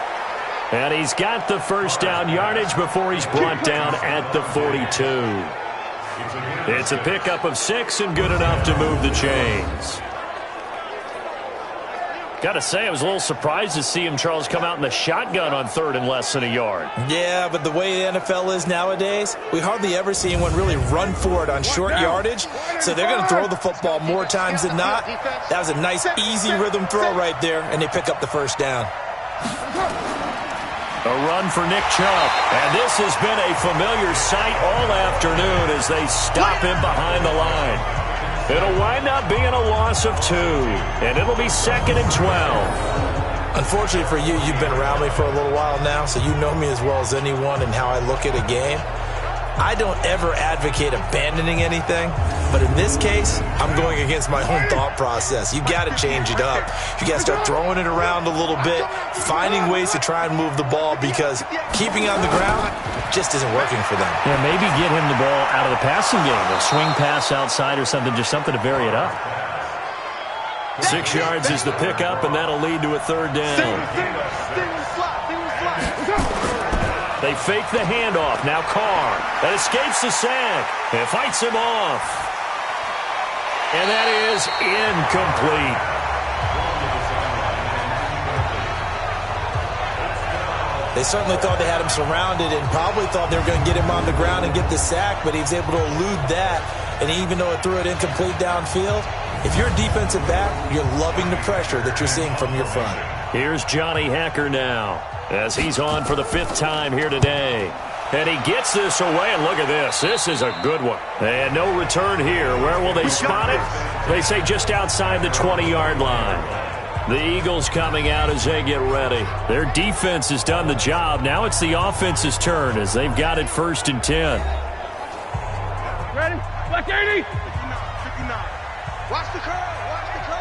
And he's got the first down yardage before he's brought down at the 42. It's a pickup of 6 and good enough to move the chains. Got to say, I was a little surprised to see him, Charles, come out in the shotgun on 3rd and less than a yard. Yeah, but the way the NFL is nowadays, we hardly ever see anyone really run for it on short yardage. So they're going to throw the football more times than not. That was a nice, easy rhythm throw right there, and they pick up the first down. A run for Nick Chubb. And this has been a familiar sight all afternoon as they stop him behind the line. It'll wind up being a loss of 2, and it'll be 2nd and 12. Unfortunately for you, you've been around me for a little while now, so you know me as well as anyone and how I look at a game. I don't ever advocate abandoning anything, but in this case, I'm going against my own thought process. You've got to change it up. You got to start throwing it around a little bit, finding ways to try and move the ball, because keeping on the ground just isn't working for them. Yeah, maybe get him the ball out of the passing game, a swing pass outside or something, just something to vary it up. 6 yards is the pickup, and that'll lead to a 3rd down. They fake the handoff. Now Carr. That escapes the sack and fights him off. And that is incomplete. They certainly thought they had him surrounded and probably thought they were going to get him on the ground and get the sack, but he was able to elude that. And even though it threw it incomplete downfield, if you're a defensive back, you're loving the pressure that you're seeing from your front. Here's Johnny Hacker now, as he's on for the 5th time here today. And he gets this away, and look at this. This is a good one. And no return here. Where will they spot it? They say just outside the 20-yard line. The Eagles coming out as they get ready. Their defense has done the job. Now it's the offense's turn as they've got it 1st and 10. Ready? Black 80. 59. Watch the curve. Watch the curve.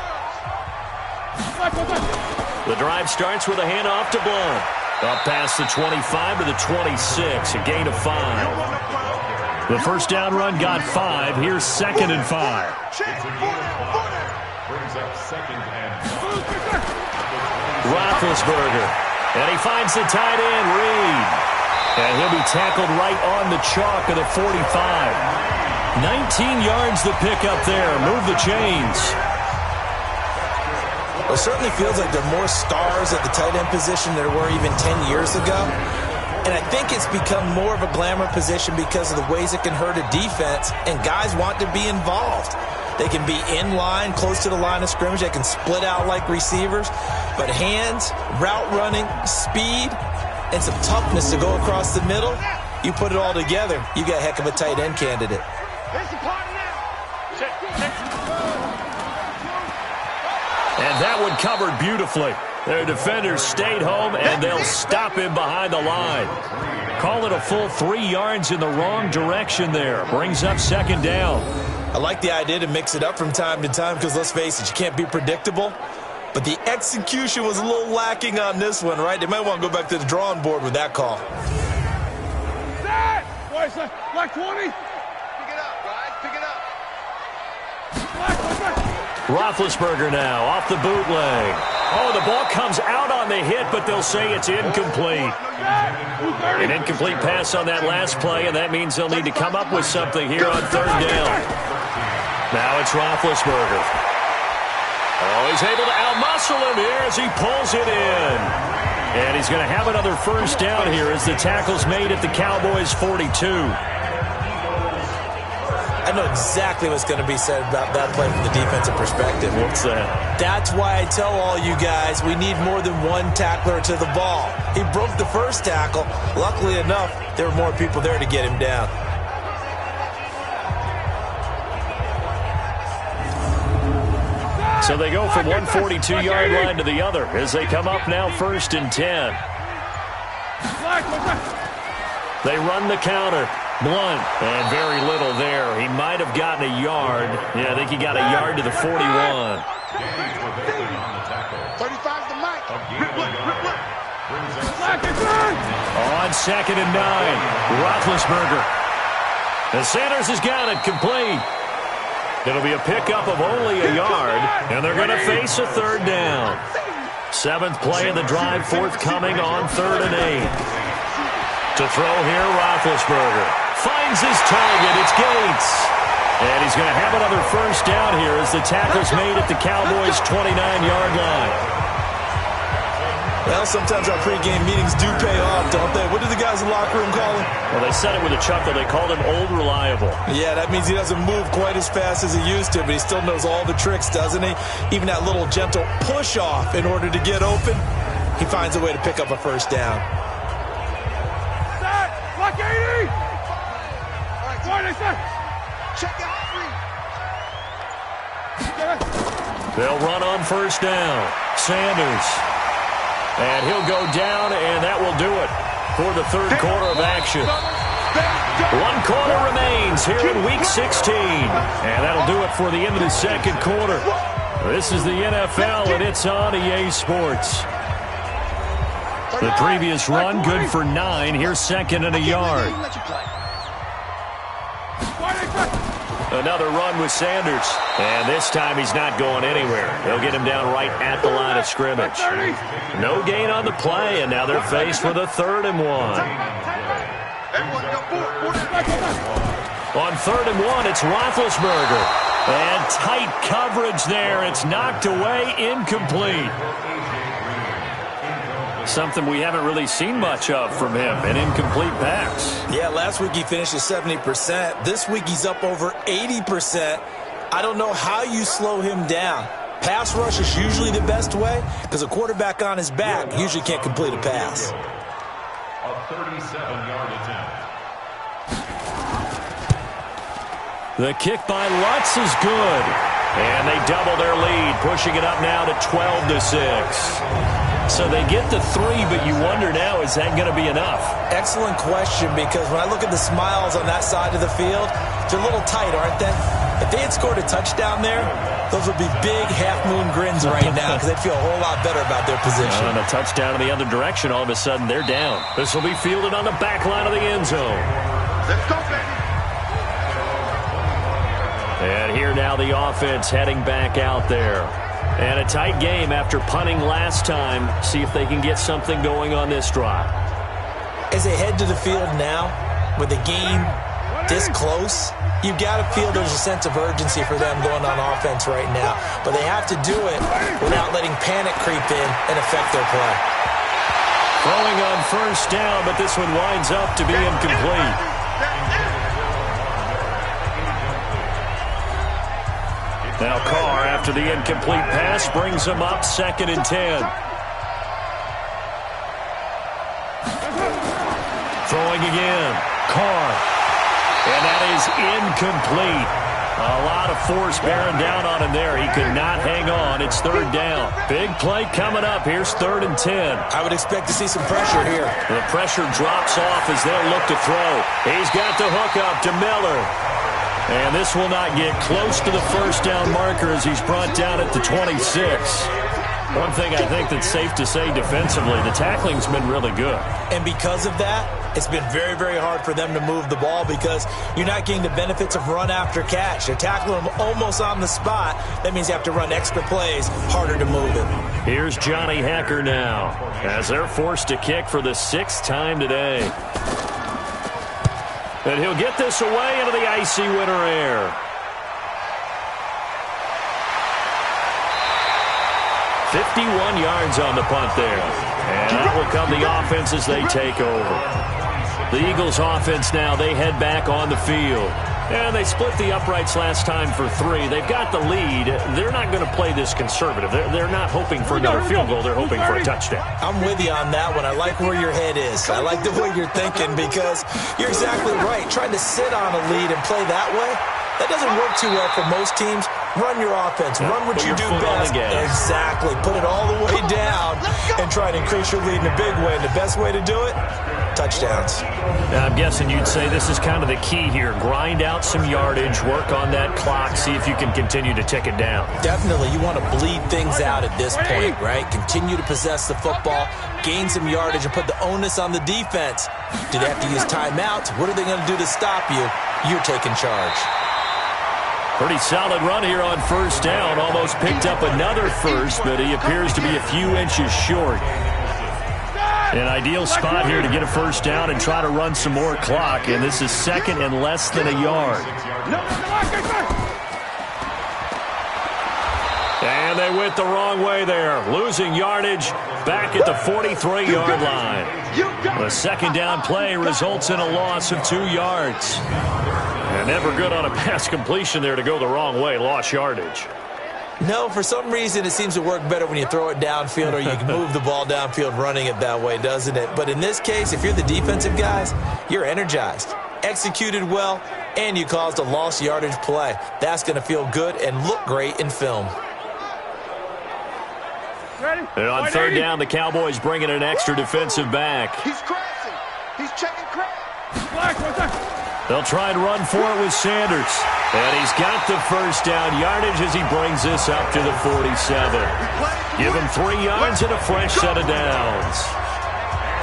The drive starts with a handoff to Blunt. Up past the 25 to the 26, a gain of 5. The first down run got 5. Here's 2nd and 5. Brings up 2nd and 5. Roethlisberger. And he finds the tight end, Reed. And he'll be tackled right on the chalk of the 45. 19 yards the pickup there. Move the chains. It certainly feels like there are more stars at the tight end position than there were even 10 years ago. And I think it's become more of a glamour position because of the ways it can hurt a defense, and guys want to be involved. They can be in line, close to the line of scrimmage. They can split out like receivers. But hands, route running, speed, and some toughness to go across the middle, you put it all together, you got a heck of a tight end candidate. And that one covered beautifully. Their defenders stayed home, and they'll stop him behind the line. Call it a full 3 yards in the wrong direction there. Brings up 2nd down. I like the idea to mix it up from time to time because, let's face it, you can't be predictable. But the execution was a little lacking on this one, right? They might want to go back to the drawing board with that call. Set! Boys, like 20. Pick it up, guys. Pick it up. Roethlisberger now off the bootleg. Oh, the ball comes out on the hit, but they'll say it's incomplete. An incomplete pass on that last play, and that means they'll need to come up with something here on third down. Now it's Roethlisberger. Oh, he's able to outmuscle him here as he pulls it in. And he's going to have another first down here as the tackle's made at the Cowboys' 42. I know exactly what's going to be said about that play from the defensive perspective. What's that? That's why I tell all you guys we need more than one tackler to the ball. He broke the first tackle. Luckily enough, there were more people there to get him down. So they go from one 42-yard line to the other as they come up now 1st and 10. They run the counter. Blunt, and very little there. He might have gotten a yard. Yeah, I think he got a yard to the 41. 35's the mic. On 2nd and 9, Roethlisberger. And Sanders has got it complete. It'll be a pickup of only a yard, and they're going to face a third down. 7th play of the drive, forthcoming on 3rd and 8. To throw here, Roethlisberger. Finds his target. It's Gates. And he's going to have another first down here as the tackle's made at the Cowboys' 29-yard line. Well, sometimes our pregame meetings do pay off, don't they? What do the guys in the locker room call him? Well, they said it with a chuckle. They called him Old Reliable. Yeah, that means he doesn't move quite as fast as he used to, but he still knows all the tricks, doesn't he? Even that little gentle push-off in order to get open, he finds a way to pick up a first down. Block 80! Check out They'll run on first down. Sanders. And he'll go down, and that will do it for the third quarter of action. 1 quarter remains here in Week 16. And that'll do it for the end of the second quarter. This is the NFL, and it's on EA Sports. The previous run, good for 9. Here's 2nd and a yard. Another run with Sanders. And this time he's not going anywhere. They'll get him down right at the line of scrimmage. No gain on the play, and now they're faced with a 3rd and 1. On 3rd and 1, it's Roethlisberger. And tight coverage there. It's knocked away, incomplete. Something we haven't really seen much of from him, an incomplete pass. Yeah, last week he finished at 70%. This week he's up over 80%. I don't know how you slow him down. Pass rush is usually the best way because a quarterback on his back usually can't complete a pass. A 37-yard attempt. The kick by Lutz is good. And they double their lead, pushing it up now to 12-6. So they get the 3, but you wonder now, is that going to be enough? Excellent question, because when I look at the smiles on that side of the field, they're a little tight, aren't they? If they had scored a touchdown there, those would be big half-moon grins right now because they'd feel a whole lot better about their position. And a touchdown in the other direction, all of a sudden they're down. This will be fielded on the back line of the end zone. Let's go, baby. And here now the offense heading back out there. And a tight game after punting last time. See if they can get something going on this drive. As they head to the field now, with the game this close, you've got to feel there's a sense of urgency for them going on offense right now. But they have to do it without letting panic creep in and affect their play. Throwing on first down, but this one winds up to be incomplete. Now Carr, after the incomplete pass, brings him up 2nd and 10. Throwing again. Carr. And that is incomplete. A lot of force bearing down on him there. He could not hang on. It's 3rd down. Big play coming up. Here's 3rd and 10. I would expect to see some pressure here. The pressure drops off as they'll look to throw. He's got the hook up to Miller. And this will not get close to the first down marker as he's brought down at the 26. One thing I think that's safe to say defensively, the tackling's been really good. And because of that, it's been very, very hard for them to move the ball because you're not getting the benefits of run after catch. They're tackling them almost on the spot. That means you have to run extra plays, harder to move it. Here's Johnny Hacker now as they're forced to kick for the 6th time today. And he'll get this away into the icy winter air. 51 yards on the punt there. And out will come the offense as they take over. The Eagles offense now, they head back on the field. And they split the uprights last time for 3. They've got the lead. They're not going to play this conservative. They're not hoping for another field goal. They're hoping for a touchdown. I'm with you on that one. I like where your head is. I like the way you're thinking because you're exactly right. Trying to sit on a lead and play that way, that doesn't work too well for most teams. Run your offense. Run what you do best. Exactly. Put it all the way down and try to increase your lead in a big way. And the best way to do it, touchdowns. Now, I'm guessing you'd say this is kind of the key here. Grind out some yardage, work on that clock, see if you can continue to tick it down. Definitely. You want to bleed things out at this point, right? Continue to possess the football, gain some yardage, and put the onus on the defense. Do they have to use timeouts? What are they going to do to stop you? You're taking charge. Pretty solid run here on 1st down. Almost picked up another first, but he appears to be a few inches short. An ideal spot here to get a 1st down and try to run some more clock, and this is 2nd and less than a yard. And they went the wrong way there, losing yardage back at the 43-yard line. The 2nd down play results in a loss of 2 yards. And never good on a pass completion there to go the wrong way, lost yardage. No, for some reason it seems to work better when you throw it downfield or you can move the ball downfield running it that way, doesn't it? But in this case, if you're the defensive guys, you're energized, executed well, and you caused a lost yardage play. That's going to feel good and look great in film. And on 3rd down, the Cowboys bring in an extra defensive back. He's crashing. He's checking crash. They'll try and run for it with Sanders. And he's got the 1st down yardage as he brings this up to the 47. Give him 3 yards and a fresh set of downs.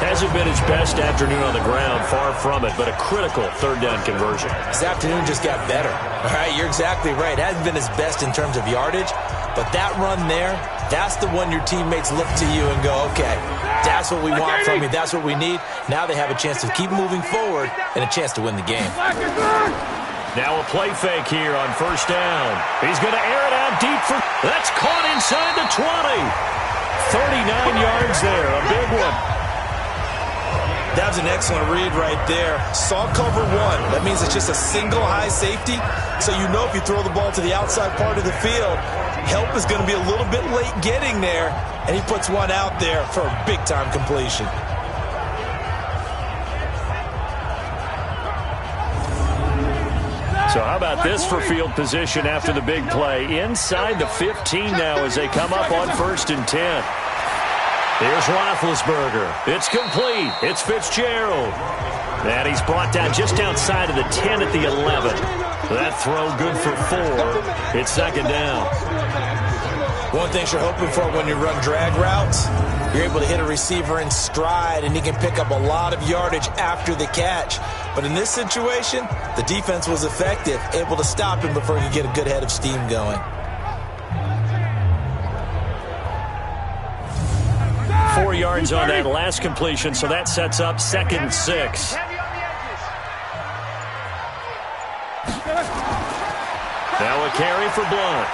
Hasn't been his best afternoon on the ground, far from it, but a critical 3rd down conversion. This afternoon just got better. All right, you're exactly right. It hasn't been his best in terms of yardage, but that run there, that's the one your teammates look to you and go, okay, that's what we want from you. That's what we need. Now they have a chance to keep moving forward and a chance to win the game. Now a play fake here on 1st down. He's going to air it out deep for... That's caught inside the 20. 39 yards there, a big one. That was an excellent read right there. Saw cover 1. That means it's just a single high safety. So you know if you throw the ball to the outside part of the field, help is going to be a little bit late getting there. And he puts one out there for a big-time completion. So how about this for field position after the big play? Inside the 15 now as they come up on 1st and 10. Here's Roethlisberger. It's complete. It's Fitzgerald. And he's brought down just outside of the 10 at the 11. That throw good for 4. It's 2nd down. One thing you're hoping for when you run drag routes, you're able to hit a receiver in stride, and he can pick up a lot of yardage after the catch. But in this situation, the defense was effective, able to stop him before he could get a good head of steam going. 4 yards on that last completion, so that sets up 2nd and 6. Now a carry for Blunt.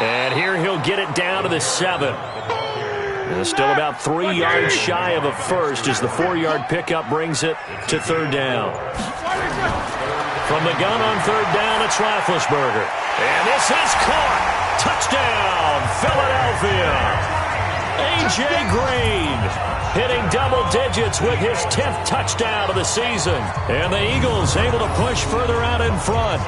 And here he'll get it down to the 7. And still about 3 yards shy of a first as the 4-yard pickup brings it to 3rd down. From the gun on 3rd down, it's Roethlisberger. And this is caught. Touchdown, Philadelphia. A.J. Green hitting double digits with his 10th touchdown of the season. And the Eagles able to push further out in front.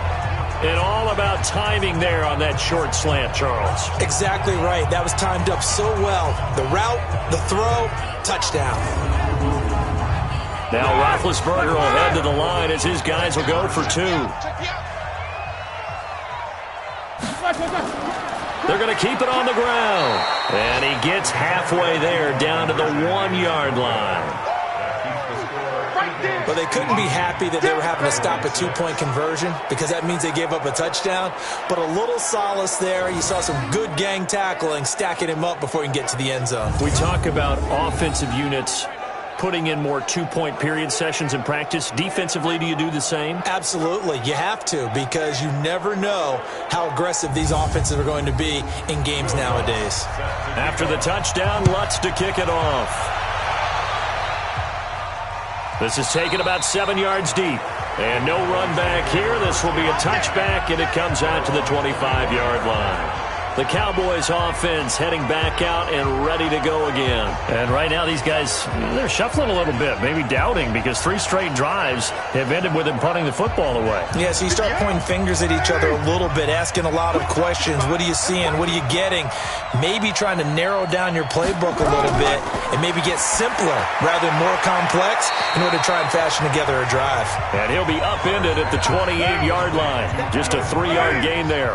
And all about timing there on that short slant, Charles. Exactly right. That was timed up so well. The route, the throw, touchdown. Now Roethlisberger will head to the line as his guys will go for 2. They're going to keep it on the ground. And he gets halfway there down to the 1-yard line. Well, they couldn't be happy that they were having to stop a 2-point conversion because that means they gave up a touchdown. But a little solace there. You saw some good gang tackling, stacking him up before he can get to the end zone. We talk about offensive units putting in more 2-point period sessions in practice. Defensively, do you do the same? Absolutely. You have to because you never know how aggressive these offenses are going to be in games nowadays. After the touchdown, Lutz to kick it off. This is taken about 7 yards deep. And no run back here. This will be a touchback, and it comes out to the 25-yard line. The Cowboys offense heading back out and ready to go again. And right now these guys, they're shuffling a little bit, maybe doubting, because 3 straight drives have ended with them punting the football away. Yeah, so you start pointing fingers at each other a little bit, asking a lot of questions. What are you seeing? What are you getting? Maybe trying to narrow down your playbook a little bit and maybe get simpler rather than more complex in order to try and fashion together a drive. And he'll be upended at the 28-yard line. Just a 3-yard gain there.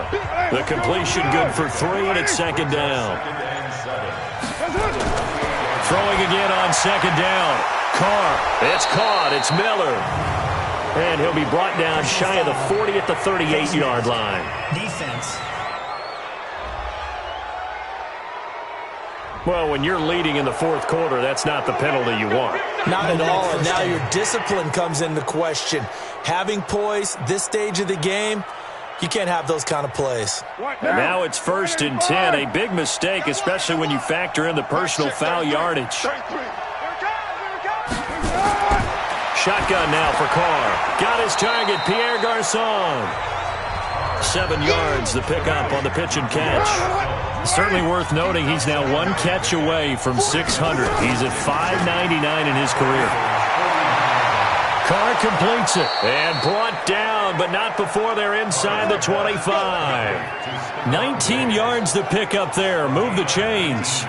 The completion good for 3, and it's second down. Throwing again on second down. Carr. It's caught. It's Miller. And he'll be brought down shy of the 40 at the 38-yard line. Defense. Well, when you're leading in the fourth quarter, that's not the penalty you want. Not at all, and now your discipline comes into question. Having poise this stage of the game, you can't have those kind of plays. And now it's 1st and 10. A big mistake, especially when you factor in the personal foul yardage. Shotgun now for Carr. Got his target, Pierre Garçon. 7 yards, the pickup on the pitch and catch. Certainly worth noting he's now 1 catch away from 600. He's at 599 in his career. Carr completes it and brought down, but not before they're inside the 25. 19 yards to pick up there. Move the chains.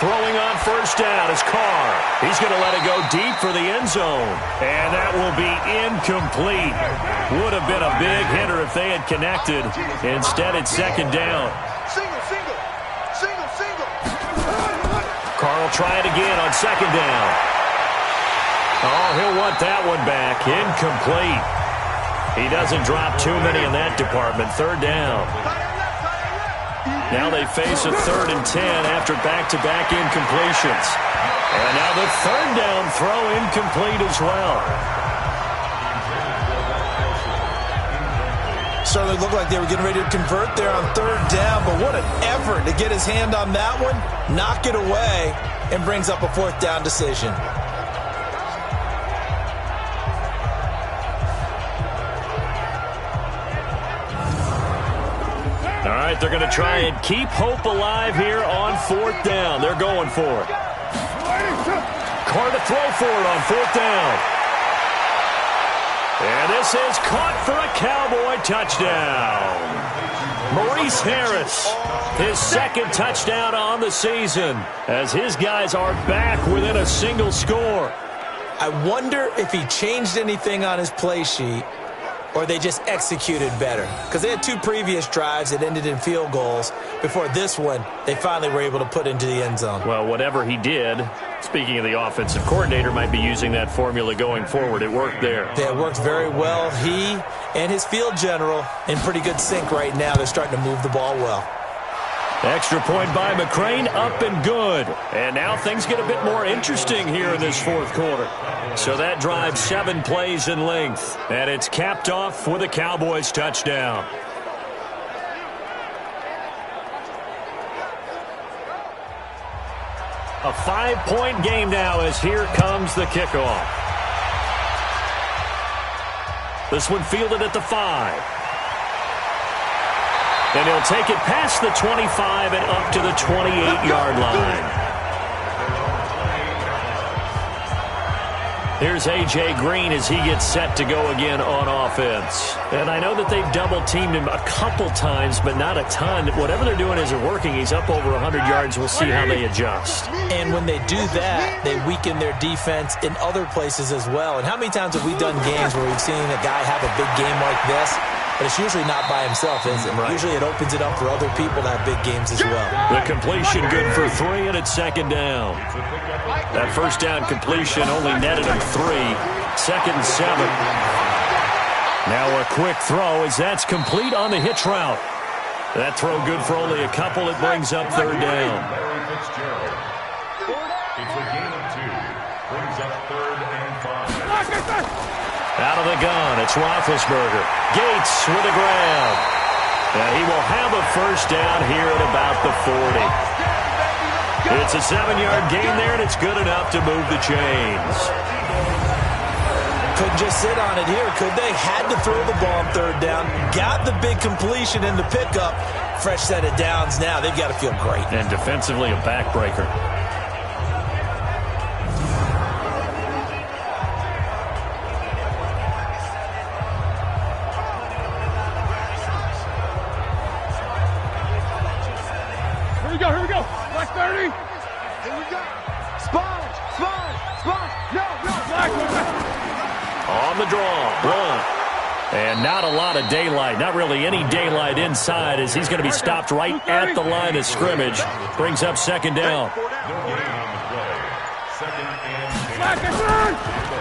Throwing on first down is Carr. He's going to let it go deep for the end zone. And that will be incomplete. Would have been a big hitter if they had connected. Instead, it's second down. Single. Carr will try it again on second down. Oh, he'll want that one back. Incomplete. He doesn't drop too many in that department. Third down. Now they face a 3rd and 10 after back-to-back incompletions. And now the third down throw incomplete as well. Certainly looked like they were getting ready to convert there on 3rd down, but what an effort to get his hand on that one, knock it away, and brings up a 4th down decision. All right, they're going to try and keep hope alive here on 4th down. They're going for it. Carr to throw for it on 4th down. And this is caught for a Cowboy touchdown. Maurice Harris, his 2nd touchdown on the season, as his guys are back within a single score. I wonder if he changed anything on his play sheet or they just executed better. Because they had 2 previous drives that ended in field goals. Before this one, they finally were able to put into the end zone. Well, whatever he did, speaking of the offensive coordinator, might be using that formula going forward. It worked there. Yeah, it worked very well. He and his field general in pretty good sync right now. They're starting to move the ball well. Extra point by McCrane, up and good. And now things get a bit more interesting here in this 4th quarter. So that drives 7 plays in length. And it's capped off with a Cowboys touchdown. A 5-point game now as here comes the kickoff. This one fielded at the 5. And he'll take it past the 25 and up to the 28-yard line. Here's A.J. Green as he gets set to go again on offense. And I know that they've double-teamed him a couple times, but not a ton. Whatever they're doing isn't working. He's up over 100 yards. We'll see how they adjust. And when they do that, they weaken their defense in other places as well. And how many times have we done games where we've seen a guy have a big game like this? But it's usually not by himself, is it? Right. Usually it opens it up for other people to have big games as well. The completion good for 3, and it's second down. That first down completion only netted him 3. Second and 7. Now a quick throw as that's complete on the hitch route. That throw good for only a couple. It brings up third down. It's a gain of 2. Brings up 3rd and 5. Out of the gun, it's Roethlisberger. Gates with a grab. Now he will have a first down here at about the 40. It's a 7-yard gain there, and it's good enough to move the chains. Couldn't just sit on it here, could they? Had to throw the ball on third down. Got the big completion in the pickup. Fresh set of downs now. They've got to feel great. And defensively, a backbreaker. Here we go. Black 30. Here we go. Sponge. No. Black. On the draw. Blunt. And not a lot of daylight. Not really any daylight inside as he's going to be stopped right at the line of scrimmage. Brings up second down.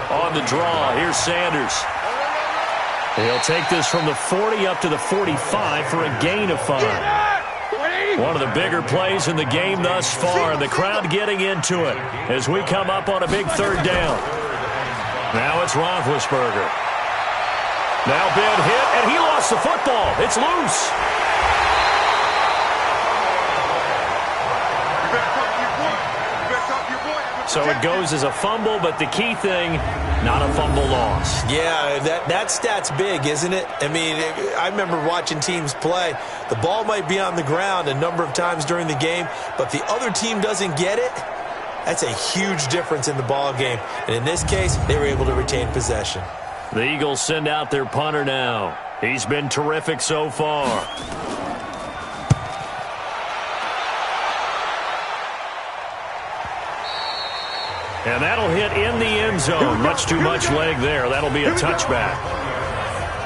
On the draw. Here's Sanders. He'll take this from the 40 up to the 45 for a gain of 5. One of the bigger plays in the game thus far. The crowd getting into it as we come up on a big third down. Now it's Roethlisberger. Now big hit, and he lost the football. It's loose. So it goes as a fumble, but the key thing, not a fumble loss. Yeah, that stat's big, isn't it? I mean, I remember watching teams play. The ball might be on the ground a number of times during the game, but the other team doesn't get it. That's a huge difference in the ball game. And in this case, they were able to retain possession. The Eagles send out their punter now. He's been terrific so far. And that'll hit in the end zone. Much too much leg there. That'll be a touchback.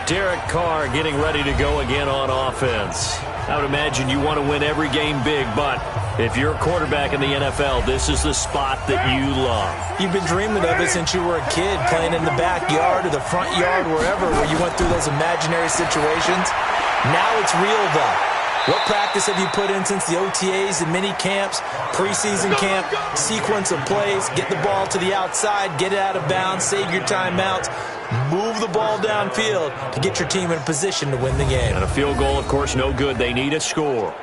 Derek Carr getting ready to go again on offense. I would imagine you want to win every game big, but if you're a quarterback in the NFL, this is the spot that you love. You've been dreaming of it since you were a kid, playing in the backyard or the front yard, wherever, where you went through those imaginary situations. Now it's real, though. What practice have you put in since the OTAs and mini camps, preseason camp, sequence of plays, get the ball to the outside, get it out of bounds, save your timeouts, move the ball downfield to get your team in a position to win the game. And a field goal, of course, no good. They need a score.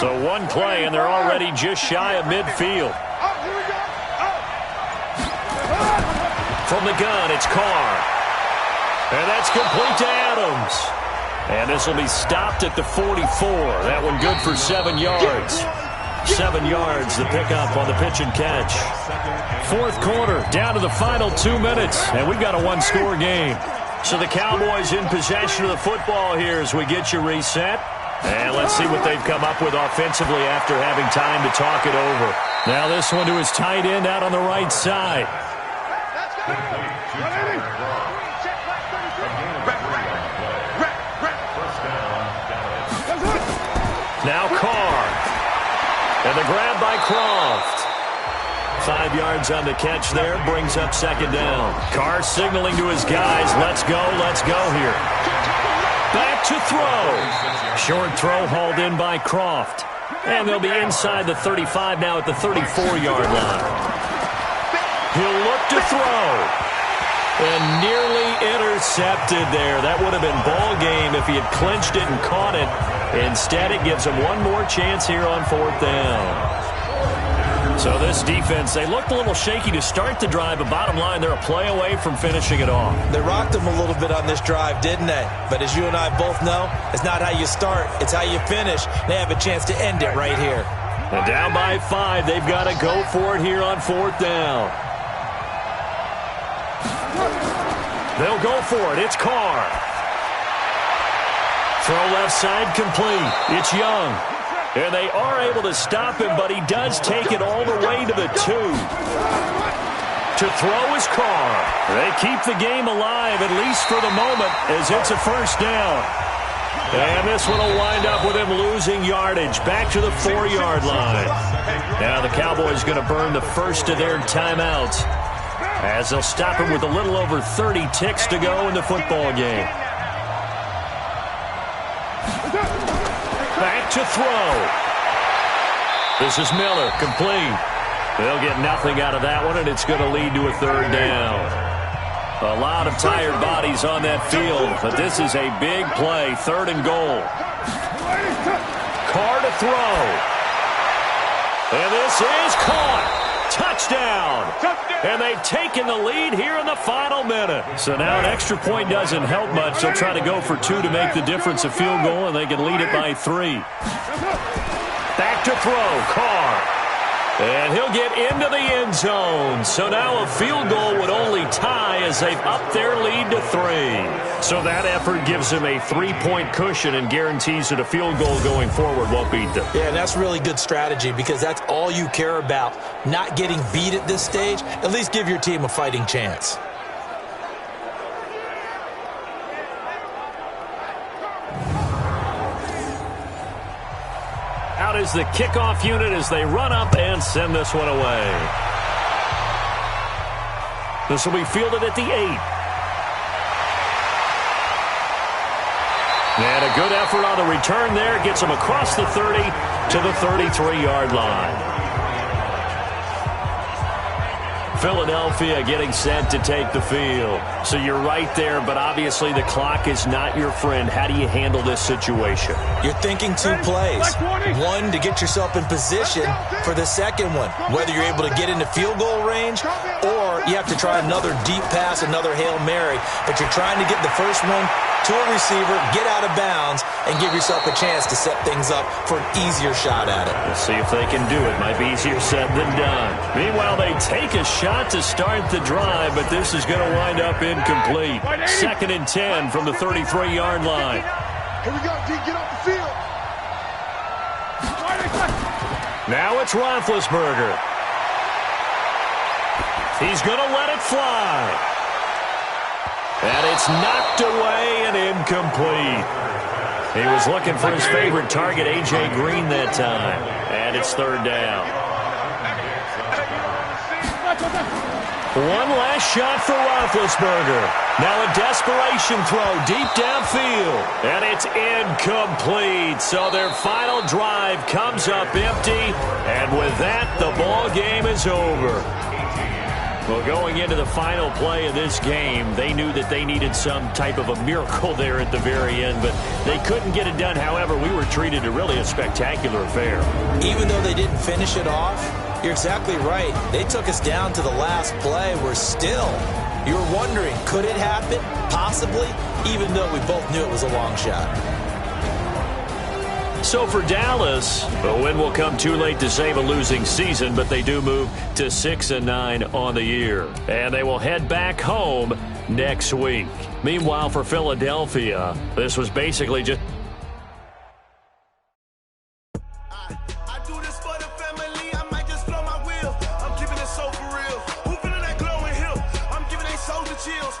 So one play, and they're already just shy of midfield. From the gun, it's Carr. And that's complete to Adams. And this will be stopped at the 44. That one good for 7 yards. 7 yards, the pickup on the pitch and catch. Fourth quarter, down to the final 2 minutes, and we've got a one-score game. So the Cowboys in possession of the football here as we get you reset. And let's see what they've come up with offensively after having time to talk it over. Now this one to his tight end out on the right side. Now Carr. And the grab by Croft. 5 yards on the catch there, brings up second down. Carr signaling to his guys, let's go here. Back to throw. Short throw hauled in by Croft. And they'll be inside the 35 now at the 34-yard line. He'll look to throw. And nearly intercepted there. That would have been ball game if he had clinched it and caught it. Instead, it gives him one more chance here on fourth down. So this defense, they looked a little shaky to start the drive, but bottom line, they're a play away from finishing it off. They rocked them a little bit on this drive, didn't they? But as you and I both know, it's not how you start, it's how you finish. They have a chance to end it right here. And down by 5, they've got to go for it here on 4th down. They'll go for it. It's Carr. Throw left side complete. It's Young. And they are able to stop him, but he does take it all the way to the 2. To throw is Carr. They keep the game alive, at least for the moment, as it's a 1st down. And this one will wind up with him losing yardage. Back to the 4-yard line. Now the Cowboys going to burn the first of their timeouts, as they'll stop him with a little over 30 ticks to go in the football game. Back to throw. This is Miller, complete. They'll get nothing out of that one, and it's going to lead to a 3rd down. A lot of tired bodies on that field, but this is a big play, 3rd and goal. Carr to throw. And this is caught. Touchdown. And they've taken the lead here in the final minute. So now an extra point doesn't help much. They'll try to go for 2 to make the difference a field goal, and they can lead it by 3. Back to throw, Carr. And he'll get into the end zone. So now a field goal would only tie as they've upped their lead to 3. So that effort gives them a 3-point cushion and guarantees that a field goal going forward won't beat them. Yeah, and that's really good strategy because that's all you care about. Not getting beat at this stage. At least give your team a fighting chance. Out is the kickoff unit as they run up and send this one away. This will be fielded at the 8. And a good effort on the return there. Gets them across the 30 to the 33-yard line. Philadelphia getting set to take the field. So you're right there, but obviously the clock is not your friend. How do you handle this situation? You're thinking 2 plays. One, to get yourself in position for the second one, whether you're able to get into field goal range or you have to try another deep pass, another Hail Mary. But you're trying to get the first one to a receiver, get out of bounds, and give yourself a chance to set things up for an easier shot at it. We'll see if they can do it. Might be easier said than done. Meanwhile, they take a shot to start the drive, but this is going to wind up incomplete. 2nd and 10 from the 33-yard line. Here we go, D. Get off the field. Now it's Roethlisberger. He's going to let it fly. And it's knocked away and incomplete. He was looking for his favorite target, A.J. Green, that time. And it's 3rd down. One last shot for Roethlisberger. Now a desperation throw deep downfield. And it's incomplete. So their final drive comes up empty. And with that, the ball game is over. Well, going into the final play of this game, they knew that they needed some type of a miracle there at the very end, but they couldn't get it done. However, we were treated to really a spectacular affair. Even though they didn't finish it off, you're exactly right. They took us down to the last play. We're still, you were wondering, could it happen? Possibly, even though we both knew it was a long shot. So for Dallas, the win will come too late to save a losing season, but they do move to 6-9 on the year. And they will head back home next week. Meanwhile, for Philadelphia, this was basically just... I do this for the family, I might just blow my wheel. I'm keeping it so for real. Who feeling that glowing hill? I'm giving they soldier chills.